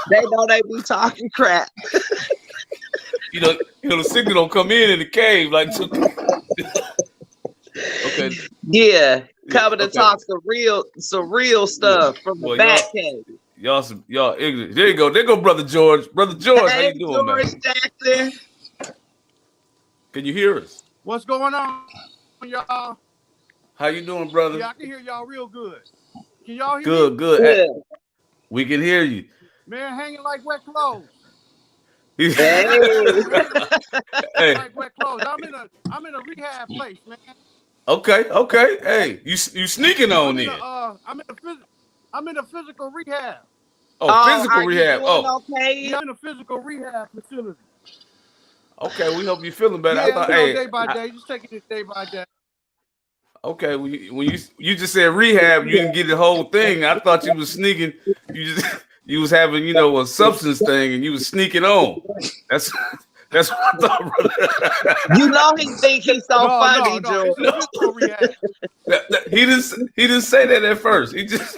They know they be talking crap. You know, the signal don't come in the cave like. Okay. Yeah, coming to talk some real stuff from the back cave. Y'all ignorant. There you go. There go Brother George. Brother George, how you doing, George man? Jackson. Can you hear us? What's going on, y'all? How you doing, brother? Yeah, I can hear y'all real good. Can y'all hear me? Good. Good. We can hear you. Man, hanging like wet clothes. Hey. Like wet clothes. I'm in a rehab place, man. Okay. Hey, you sneaking on in? I'm in a physical rehab. Physical rehab. Okay? Yeah, I'm in a physical rehab facility. Okay, we hope you're feeling better. Yeah, I thought, day by day, just taking it day by day. Okay, when you just said rehab, you didn't get the whole thing. I thought you was sneaking. You was having a substance thing, and you was sneaking on. That's what I thought, brother. He think he's so funny, Joe. He didn't say that at first. He just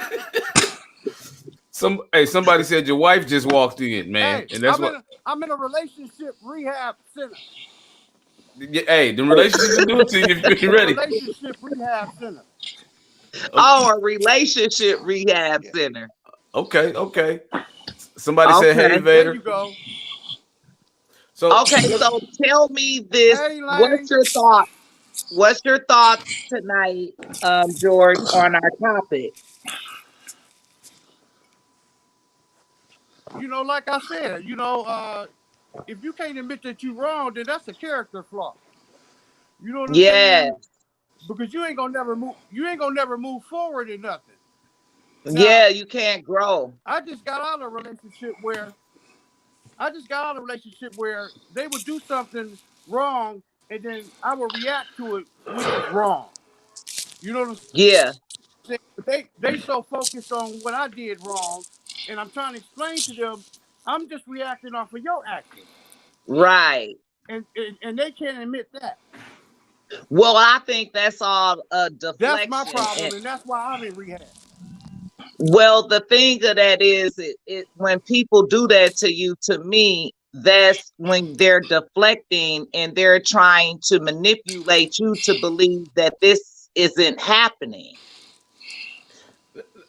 somebody said your wife just walked in, man, and that's I'm in a relationship rehab center. Hey, the relationships will do it to you if you're ready. Relationship rehab center. A relationship rehab center. Okay. Somebody said, "Hey, Vader." There you go. So tell me this. Hey, what's your thought? What's your thoughts tonight, George, on our topic? Like I said, if you can't admit that you're wrong, then that's a character flaw. You know what I'm saying? Because you ain't gonna never move. You ain't gonna never move forward in nothing. Now, you can't grow. I just got out of a relationship where they would do something wrong, and then I would react to it, which is wrong. You know what I'm saying? Yeah. They so focused on what I did wrong, and I'm trying to explain to them, I'm just reacting off of your actions. Right. And they can't admit that. Well, I think that's all a deflection. That's my problem, and that's why I'm in rehab. Well, the thing of that is, when people do that to you, to me, that's when they're deflecting and they're trying to manipulate you to believe that this isn't happening.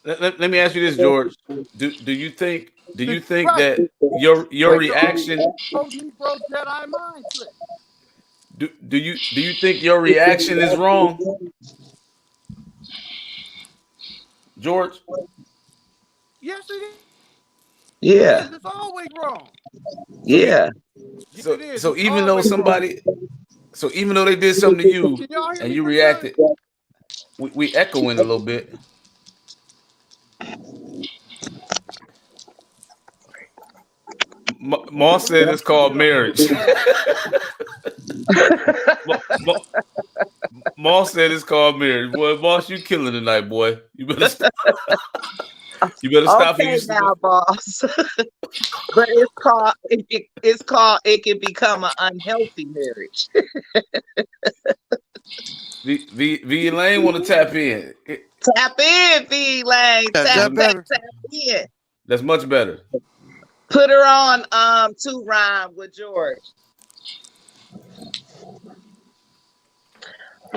Let me ask you this, George. Do you think that your reaction? Do you think your reaction is wrong, George? Yes, it is. Yeah. It's always wrong. Yeah. So even though they did something to you and you reacted, we echoing a little bit. Moss said it's called marriage. Moss said it's called marriage. Boy, Moss, you killing tonight, boy. You better stop. Okay, now, boss. But it can become an unhealthy marriage. V Lane want to tap in. Tap in, V Lane. Tap in. That's much better. Put her on 2 Rhyme with George.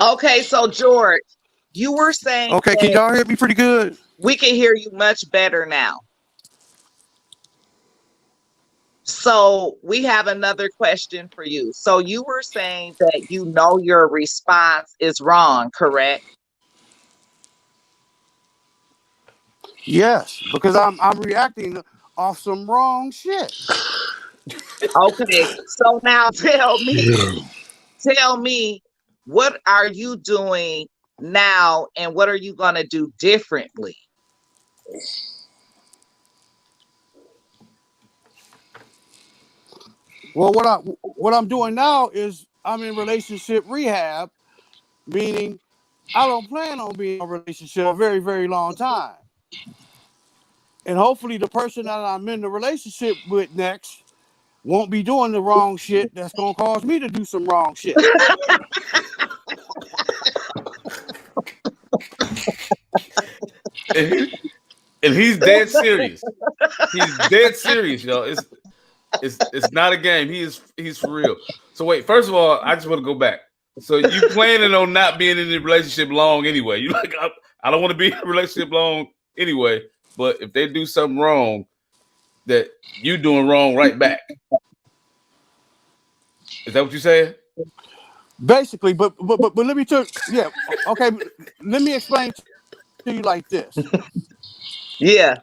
Okay, so George, you were saying. Okay, can y'all hear me pretty good? We can hear you much better now. So we have another question for you. So you were saying that your response is wrong, correct? Yes, because I'm reacting off some wrong shit. Okay, so now tell me, what are you doing now, and what are you gonna do differently? Well, what I'm doing now is I'm in relationship rehab, meaning I don't plan on being in a relationship a very, very long time. And hopefully the person that I'm in the relationship with next won't be doing the wrong shit that's gonna cause me to do some wrong shit. And he's dead serious. He's dead serious, yo. It's not a game. He's for real. So wait, first of all, I just want to go back. So you planning on not being in a relationship long anyway? You like, I don't want to be in a relationship long anyway. But if they do something wrong, that you doing wrong right back. Is that what you saying? Basically, but let me tell you, okay. Let me explain to you like this. Yeah.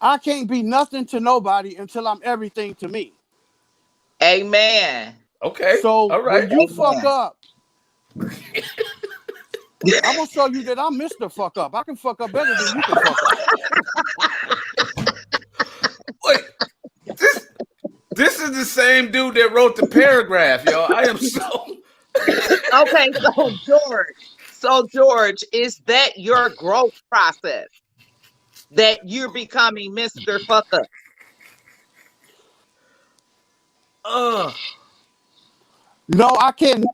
I can't be nothing to nobody until I'm everything to me. Amen. Okay. So all right. when you fuck up, I'm gonna show you that I'm Mr. Fuck Up. I can fuck up better than you can fuck up. Wait, this is the same dude that wrote the paragraph, y'all. I am so Okay, so George, is that your growth process? That you're becoming Mr. Fuck Up? No, I can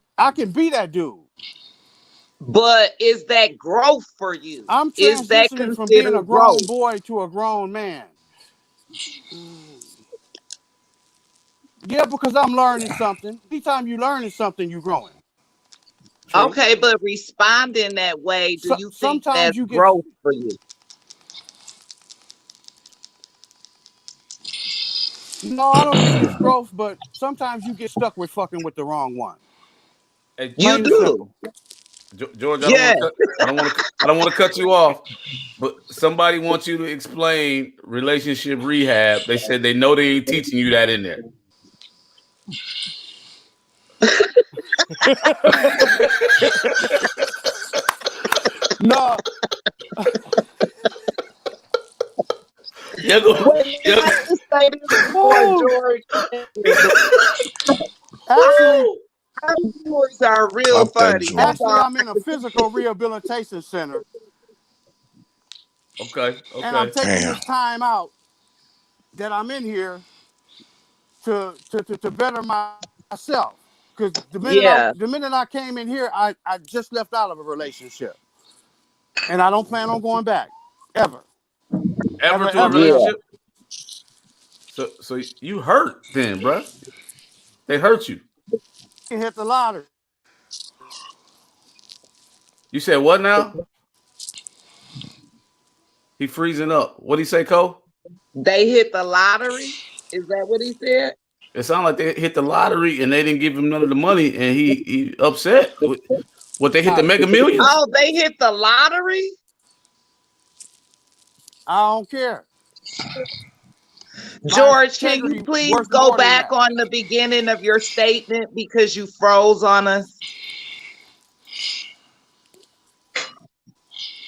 be that dude. But is that growth for you? I'm Is that transitioning from being a considered grown growth? boy to a grown man. Yeah, because I'm learning something. Anytime you're learning something, you're growing. True. Okay, but responding that way, do you think that's growth for you? No, I don't think it's growth, but sometimes you get stuck with fucking with the wrong one. Hey, you do. George, I don't want to cut you off, but somebody wants you to explain relationship rehab. They said they know they ain't teaching you that in there. No. Actually, boys are real funny. Actually, I'm in a physical rehabilitation center. Okay. And I'm taking this time out that I'm in here to better myself. Because the minute I came in here, I just left out of a relationship. And I don't plan on going back. Ever to a relationship? So you hurt then, bro. They hurt you. You hit the lottery. You said what now? He freezing up. What'd he say, Cole? They hit the lottery? Is that what he said? It sounded like they hit the lottery and they didn't give him none of the money and he upset. What, they hit the Mega Millions? Oh, they hit the lottery? I don't care. George, can you please go back on the beginning of your statement because you froze on us?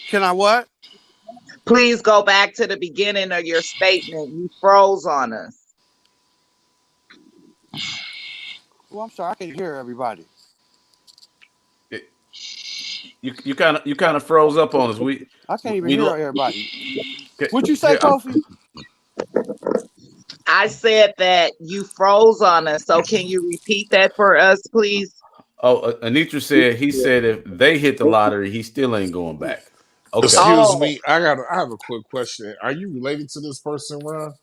Can I what? Please go back to the beginning of your statement. You froze on us. Well, I'm sorry, I can hear everybody. You kind of froze up on us. I can't even hear everybody. What'd you say, Kofi? I said that you froze on us. So can you repeat that for us, please? Oh, Anitra said he said if they hit the lottery, he still ain't going back. Okay. Excuse me, I have a quick question. Are you related to this person, Ron?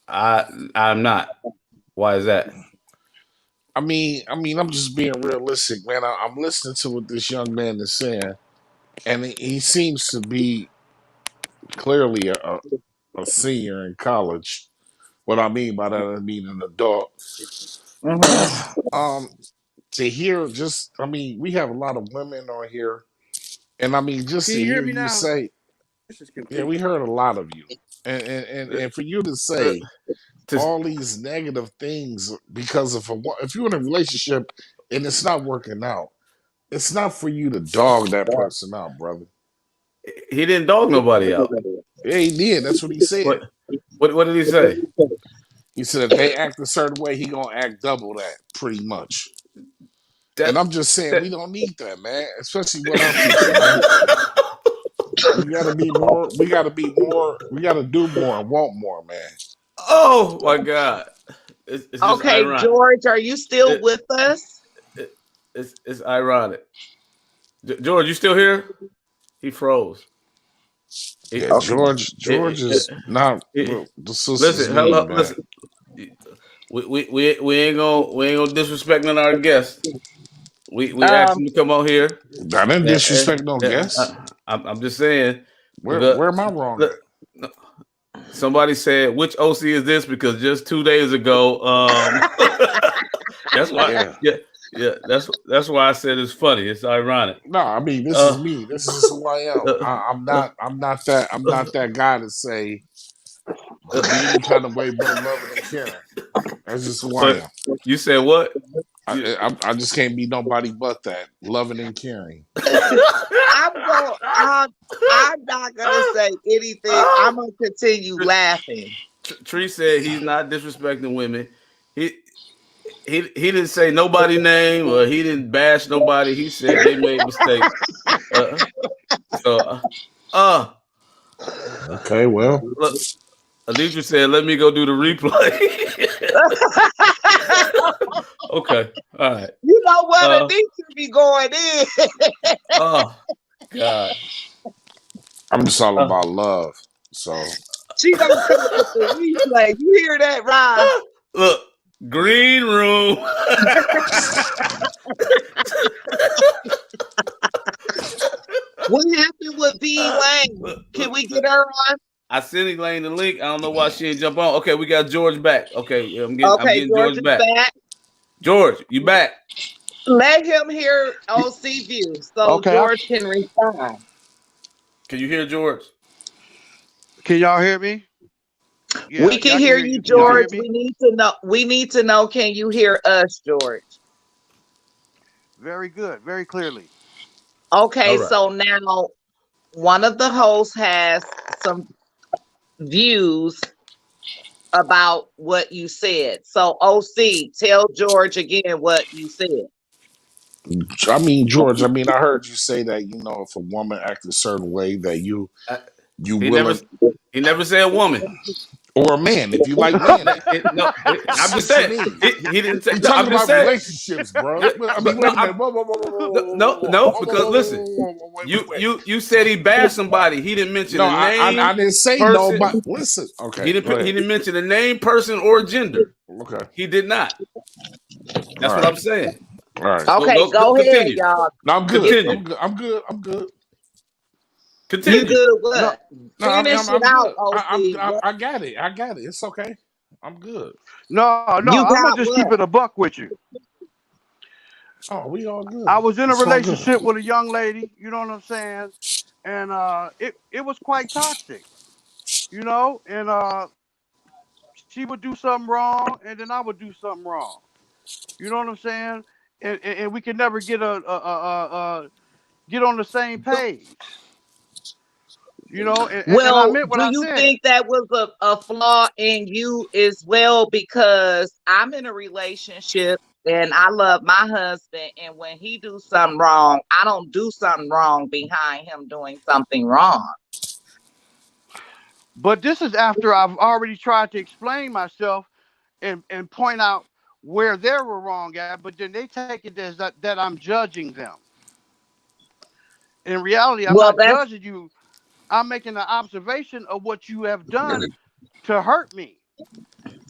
I'm not. Why is that? I mean, I'm just being realistic, man. I'm listening to what this young man is saying, and he seems to be clearly a senior in college. What I mean by that, I mean an adult. Mm-hmm. To hear we have a lot of women on here, and just to hear you say, yeah, we heard a lot of you, and for you to say all these negative things because of if you're in a relationship and it's not working out, it's not for you to dog that person out, brother. He didn't dog nobody out. Yeah, he did. That's what he said. What did he say? He said if they act a certain way, he gonna act double that, pretty much. And I'm just saying we don't need that, man. Especially with our people, man. We gotta be more. We gotta do more and want more, man. Oh my God. It's just Okay, ironic. George, are you still It, with us? it's ironic. George, you still here? He froze. He, Yeah, Okay. George is not. Well, the sisters listen, need hello, man. listen. We ain't gonna disrespect none of our guests. We asked Um, him to come on here. I didn't Uh, disrespect no guests. I'm just saying because Where am I wrong look, at? no, somebody said which OC is this because just 2 days ago, that's why. Yeah. Yeah. That's why I said it's funny. It's ironic. No, I mean this is Uh, me. This is who I am. uh, I'm uh, not. I'm not that. I'm uh, not that guy to say to be any kind of way but loving and caring. That's just who I but am. you said what? You, I just can't be nobody but that loving and caring. I'm going. I'm not gonna say anything. I'm gonna continue laughing. Tree said he's not disrespecting women. He he didn't say nobody name or he didn't bash nobody. He said they made mistakes. Uh, so Okay, well, look, Anitra said, "Let me go do the replay." Okay, all right. You know what? Uh, Anita be going in. oh God. I'm just all Uh, about love. So She gonna come with the replay. You hear that, Rod? look, green room. What happened with B Lane? Can we get her on? I sent Elaine the link. I don't know why she ain't jump on. Okay, we got George back. Okay, I'm Okay, getting George George is back. back. George, you back? Let him hear OC view so Okay, George can respond. Can you hear George? can y'all hear me? Yeah, We can y'all can hear hear you, you. Can y'all hear George. me? We need to know. We need to know. Can you hear us, George? Very good, very clearly. All Okay, right. so now one of the hosts has some views about what you said. So, OC, tell George again what you said. I mean, George. I mean, I heard you say that if a woman acts a certain way, that I, you he never willing, he never said woman. or a man if you like men. I'm just What you saying. mean? He didn't say. We No, talking I'm just about saying. relationships, bro. Yeah, I mean, but no, wait a minute. Whoa, whoa, whoa, whoa, whoa, whoa, whoa, whoa, no, whoa, because whoa, listen, whoa, whoa, wait, you wait, wait. you you said he bashed somebody. He didn't mention No, a name, I didn't say person. nobody. Listen, He okay, go didn't he ahead. didn't mention a name, person, or gender. Okay, He did not. all That's what I'm right, saying. all right. Okay, go ahead, Continue. y'all. No, I'm good. Get Continue. I'm good. I'm good. I'm good. you Continue. good. No, What? No, Finish it I'm out, good. OC. What? I got it. I got it. It's okay. I'm good. no, no. You I'm gonna got just keep what? it a buck with you. Oh, we all I good. was in a It's all good. relationship with a young lady. You know what I'm saying? And it was quite toxic. And she would do something wrong, and then I would do something wrong. You know what I'm saying? And we could never get on the same page. And I Well, meant what do I you said. think that was a flaw in you as well? Because I'm in a relationship and I love my husband, and when he do something wrong, I don't do something wrong behind him doing something wrong. But this is after I've already tried to explain myself and point out where they were wrong at, but then they take it as that I'm judging them. In reality, I'm Well, not that's judging you. I'm making an observation of what you have done to hurt me.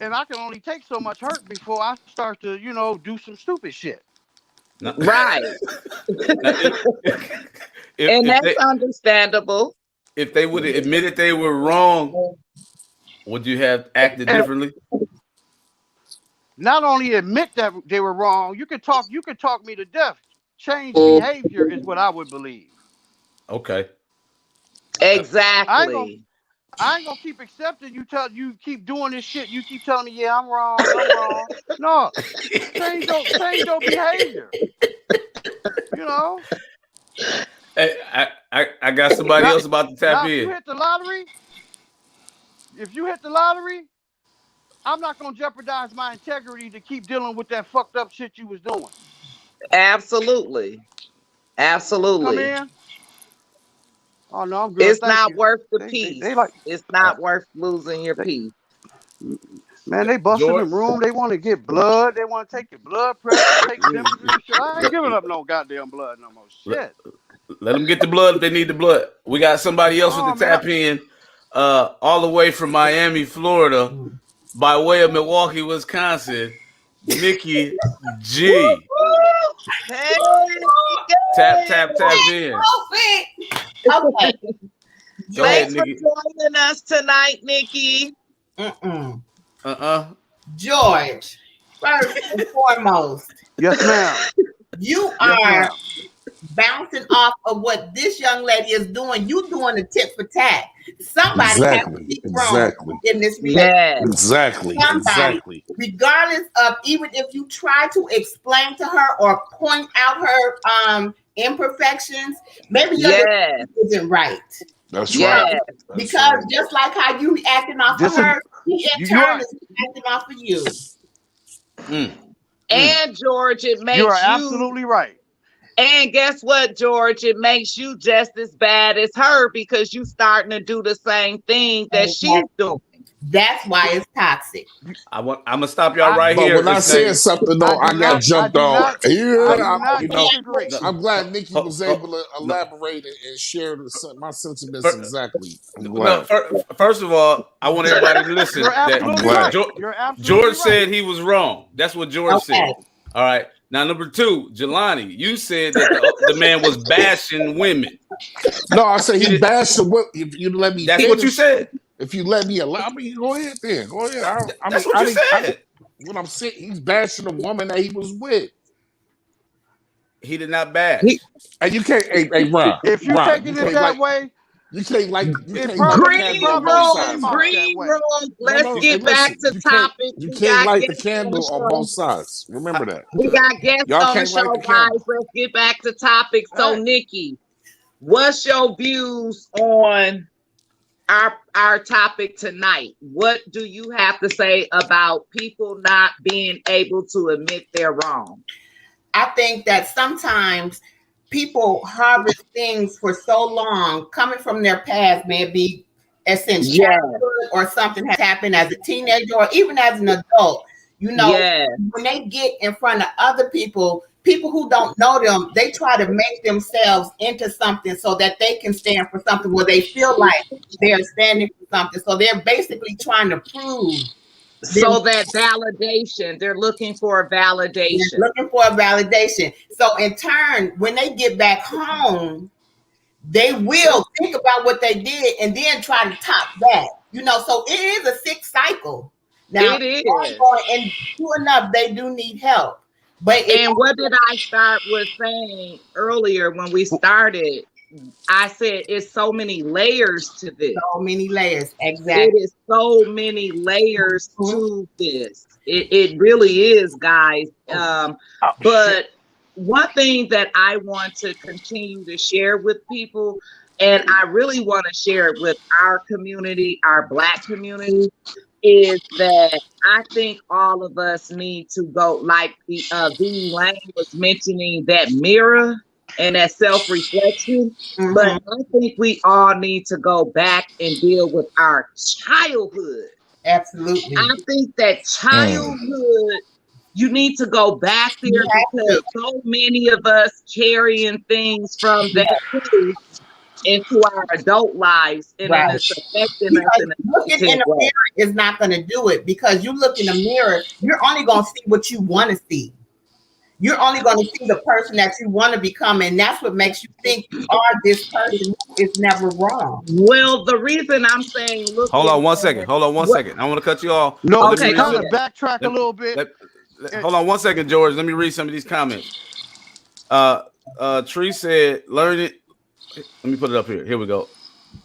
And I can only take so much hurt before I start to, do some stupid shit. Now, right. now, And if that's they understandable. would have admitted they were wrong, would you have acted And differently? not only admit that they were wrong, you could talk me to death. Change behavior is what I would believe. Okay. Uh, I ain't gonna Exactly. I ain't gonna keep accepting you keep doing this shit. You keep telling me, yeah, I'm wrong, I'm wrong. No, change your behavior. You know. hey, I got somebody Now else about to tap now if you in. hit the lottery, if you hit the lottery, I'm not gonna jeopardize my integrity to keep dealing with that fucked up shit you was doing. Absolutely. Come Absolutely. in. Oh no, I'm good. It's Thank not you. worth the They peace. like It's Uh, not worth losing your they, peace. Man, they bust in the George, room. They want to get blood. They want to take your blood pressure, take temperature and shit. I ain't giving up no goddamn blood no more. Shit. let them get the blood if they need the blood. We got somebody else with Oh, the man. tap in, all the way from Miami, Florida, by way of Milwaukee, Wisconsin. Nikki G. Hey, Tap in. Okay. Go ahead, thanks for Nikki. joining us tonight, Nikki. George, first and foremost, Yes, ma'am. you Yes, are ma'am. bouncing off of what this young lady is doing. You doing a tit for tat. Somebody has to be wrong in this relationship. Yes. Somebody, regardless of even if you try to explain to her or point out her imperfections, maybe your decision isn't right. That's Yes. right. Because just like how you reacting off of her, he in turn is reacting off of you. And George, it makes you are absolutely right. And guess what, George? It makes you just as bad as her because you starting to do the same thing that she's doing. That's why it's toxic. I'm gonna stop y'all right but here. when I said something though, I got jumped on. I'm glad Nikki was able to elaborate and share my sentiments exactly. I'm glad. First of all, I want everybody to listen. You're absolutely right. You're absolutely George said he was wrong. That's what George said. All right. Now, number two, Jelani, you said that the man was bashing women. No, I said he bashed the women. If you let me, that's what you said. If you let me allow me, go ahead then. Go ahead. That's what you said. What I'm saying, he's bashing the woman that he was with. He did not bash. And you can't, hey, Ron. If you're taking it that way, you can't green room. Let's get back to topic. You can't light the candle on both sides. Remember that. We got guests on the show, guys. Let's get back to topic. So, Nikki, what's your views on our topic tonight? What do you have to say about people not being able to admit they're wrong? I think that sometimes people harvest things for so long coming from their past, may it be since childhood or something has happened as a teenager or even as an adult. You know, when they get in front of other people who don't know them, they try to make themselves into something so that they can stand for something where they feel like they're standing for something. So they're basically trying to prove. So that validation, they're looking for a validation. So in turn, when they get back home, they will think about what they did and then try to top that. You know, so it is a sick cycle. Now, it is. And true enough, they do need help. And what did I start with saying earlier when we started? I said it's so many layers to this. So many layers, exactly. It is so many layers to this. It really is, guys. But one thing that I want to continue to share with people, and I really want to share it with our community, our Black community, is that I think all of us need to go, like the V. Lane was mentioning, that mirror and that self-reflection. But I think we all need to go back and deal with our childhood. Absolutely. I think that childhood, you need to go back there because so many of us carrying things from that place into our adult lives, and then it's affecting us in a looking in the mirror is not going to do it, because you look in the mirror, you're only going to see what you want to see. You're only going to see the person that you want to become, and that's what makes you think you are this person. It's never wrong. Well, the reason I'm saying, look. Hold on one second. I want to cut you off. No, okay, kind of backtrack a little bit. Hold on one second, George. Let me read some of these comments. Tree said, "Learn it." Let me put it up here. Here we go.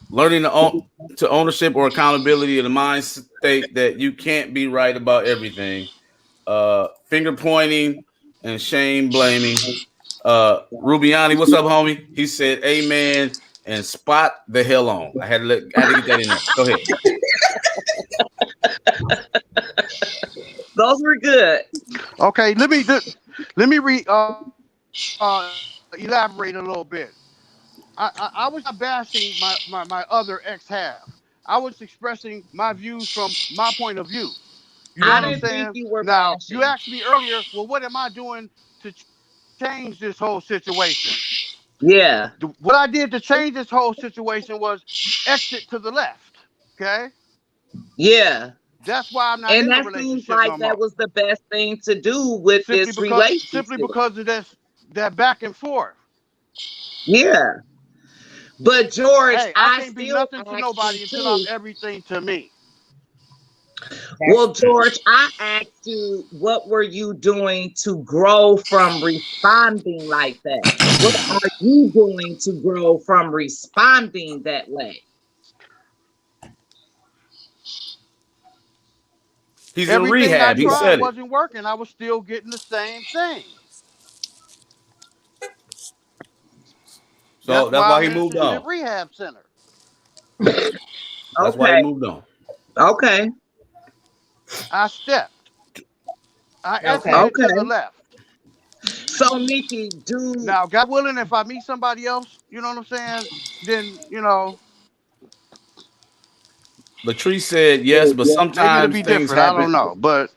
Learning to ownership or accountability of the mind state that you can't be right about everything. Finger pointing and shame blaming. Rubiani, what's up, homie? He said, "Amen," and spot the hell on. I had to get that in there. Go ahead. Those were good. Okay, let me elaborate a little bit. I was not bashing my other ex half. I was expressing my views from my point of view. You know I what I'm didn't think saying? you were Now, you bashing. asked me earlier, well, what am I doing to change this whole situation? Yeah. What I did to change this whole situation was exit to the left. Okay? Yeah. That's why I'm not And in the that seems relationship like no that more. was the best thing to do with Simply this because relationship. of that back and forth. Yeah. But George, Hey, I I can't be still nothing to ask you nobody until I'm too. everything to me. Well, George, I asked you, what were you doing to grow from responding like that? What are you doing to grow from responding that way? He's in Everything I rehab. He tried said it. wasn't working. I was still getting the same thing. So That's that's why why I'm he in a moved relationship on. rehab center. That's why he Okay. moved on. Okay. I stepped. I Okay. exited to the Okay. left. So, Nikki, Now, God willing, if I meet somebody else, you know what I'm saying? Then, Latrice said yes, but maybe it'll sometimes be things different. I happen. don't know. But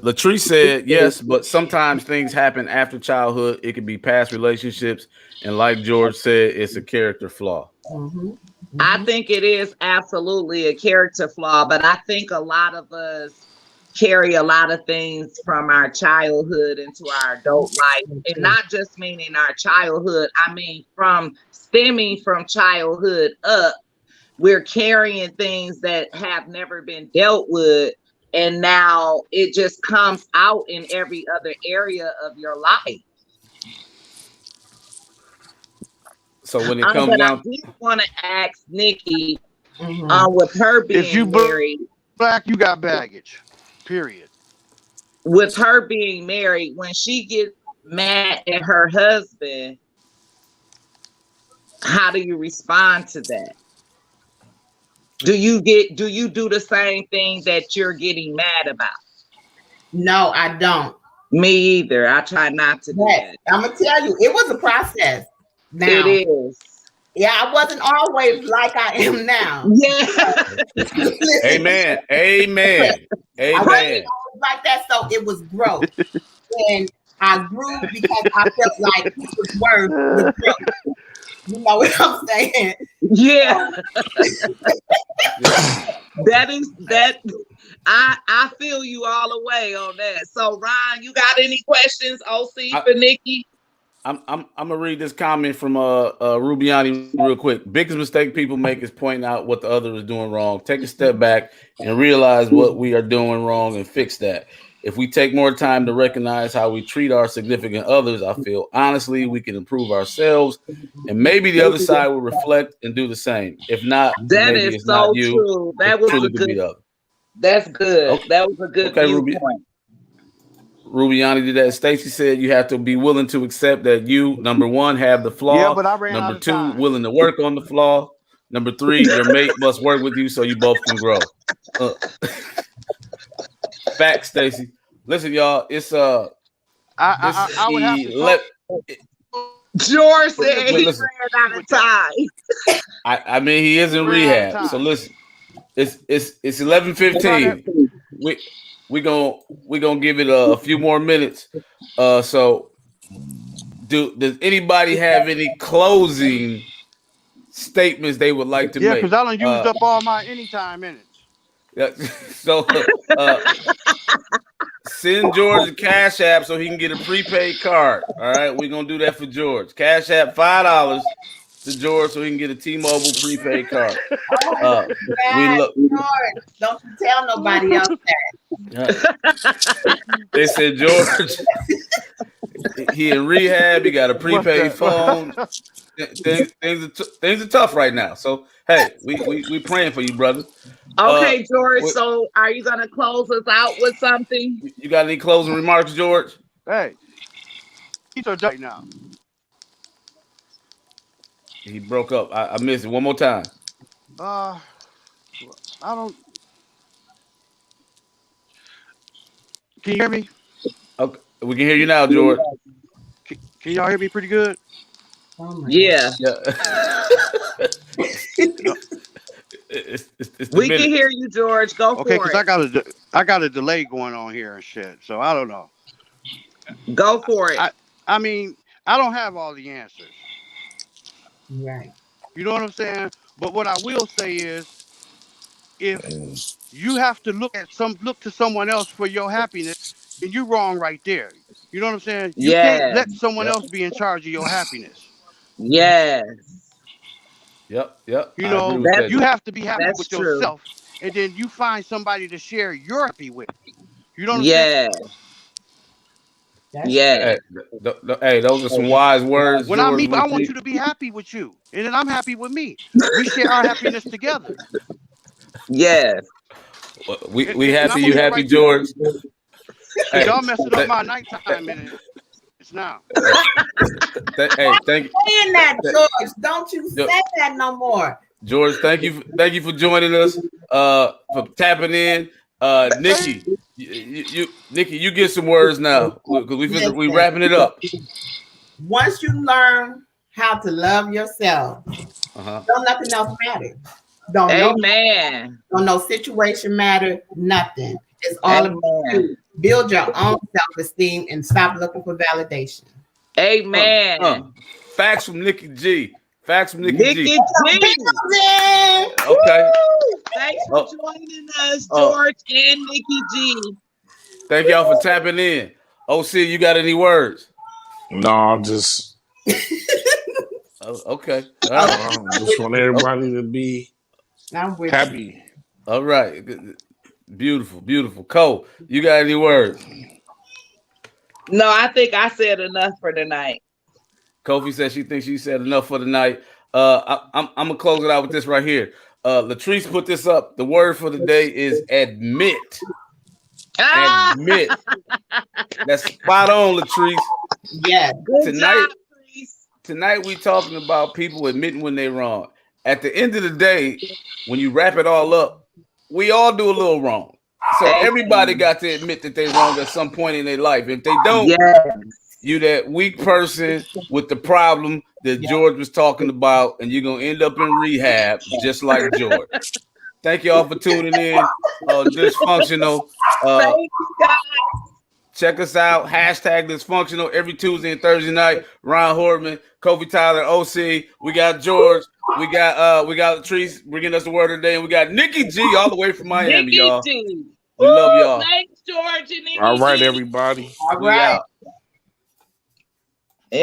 Latrice said yes, but sometimes things happen after childhood. It could be past relationships, and like George said, it's a character flaw. Mm-hmm. I Mm-hmm. think it is absolutely a character flaw, but I think a lot of us carry a lot of things from our childhood into our adult life, and not just meaning our childhood. I mean, from stemming from childhood up, we're carrying things that have never been dealt with, and now it just comes out in every other area of your life. So when it comes But I down, did want to ask Nikki, Mm-hmm. with her if you being married, black, you got baggage. Period. when she gets mad at her husband, how do you respond to that? Do you do the same thing that you're getting mad about? No, I don't. Me either. I try not to do But that. I'm gonna tell you, it was a process. It Now, is. yeah, I wasn't always like I am now. Yeah. Listen, amen, amen, I wasn't amen. always like that, so it was growth. And I grew because I felt like people's worth was growth. You know what I'm saying? Yeah. Yeah. That I feel you all the way on that. So Ryan, you got any questions, OC, for Nikki? I'm gonna read this comment from Rubiani real quick. Biggest mistake people make is pointing out what the other is doing wrong. Take a step back and realize what we are doing wrong and fix that. If we take more time to recognize how we treat our significant others, I feel honestly we can improve ourselves, and maybe the other side will reflect and do the same. If not, then That maybe is it's so not you. true. It truly could be the other. That's good. Okay, That was a good okay, viewpoint. Rubiani did that. Stacy said you have to be willing to accept that you, number one, have the Yeah, flaw. but I ran out Number of two, time. willing to work on the flaw. Number three, your mate must work with you so you both can grow. Facts, Stacy. Listen, y'all. It's I would have to talk. George said he listen. ran out of time. I mean, he is in Ran out of rehab. So time. listen, it's 11:15. We gonna give it a few more minutes. So does anybody have any closing statements they would like to Yeah, make? because I done used up all my anytime minutes. Yeah, so send George a Cash App so he can get a prepaid card. All right, we're gonna do that for George. Cash App $5 to George so he can get a T-Mobile prepaid card. We look. George, don't you tell nobody else that. They said George, he in rehab. He got a prepaid phone. Things are tough right now. So hey, we praying for you, brother. Okay, George. So are you gonna close us out with something? You got any closing remarks, George? Hey, he's a right now. He broke up. I missed it. One more time. I don't. Can you hear me? Okay, we can hear you now, George. Can y'all hear me pretty good? Oh my Yeah. Yeah. It's the We can minutes. hear you, George. Go Okay, for because it. I got a delay going on here and shit. So I don't know. Go for it. I mean, I don't have all the answers. Right. You know what I'm saying? But what I will say is, if you have to look to someone else for your happiness, then you're wrong right there. You know what I'm saying? You can't Yeah. let someone Yep. else be in charge of your happiness. Yes. Yep. You I agree know, with That's that. you have to be happy that's with true. yourself, and then you find somebody to share your happy with. You know what I'm saying? Yeah. That's Yeah. Hey, hey, those are some wise words, When I George. meet, I want you to be happy with you, and then I'm happy with me. We share our happiness together. Yes. We And happy I'm gonna you leave it happy, right there George. because Hey, y'all messing up th- my nighttime minutes now. hey, thank saying that, George. Don't you you, say that no more. George. Thank you for joining us. For tapping in. Nikki, Nikki, you get some words now because we Listen, wrapping it up. once you learn how to love yourself, don't nothing else matter. Don't know, Amen. don't no situation matter, nothing. It's all about Amen. you. Build your own self-esteem and stop looking for validation. Amen. Facts from Nikki G. Facts from Nikki G. Nikki G. Okay. Woo! Thanks for joining us, George and Nikki G. Thank y'all for tapping in. OC, you got any words? No, I'm just Okay. All right. just want everybody to be I'm with you. happy. All right. Beautiful. Cole, you got any words? No, I think I said enough for tonight. Kofi said she thinks she said enough for the night. I'm gonna close it out with this right here. Latrice put this up. The word for the day is admit. Admit. That's spot on, Latrice. Yeah. Good job, Latrice. Tonight we talking about people admitting when they're wrong. At the end of the day, when you wrap it all up, we all do a little wrong. So everybody got to admit that they're wrong at some point in their life. If they don't, you that weak person with the problem that George was talking about, and you're gonna end up in rehab just like George. Thank y'all for tuning in. DysFUNctional. Thank you, guys. Check us out. Hashtag DysFUNctional every Tuesday and Thursday night. Ron Hortman, Kobe Tyler, OC. We got George. We got Latrice bringing us the word of the day, and we got Nikki G all the way from Miami, Nikki y'all. G. We love y'all. Thanks, George and Nikki All right, G. everybody. All We right. out. And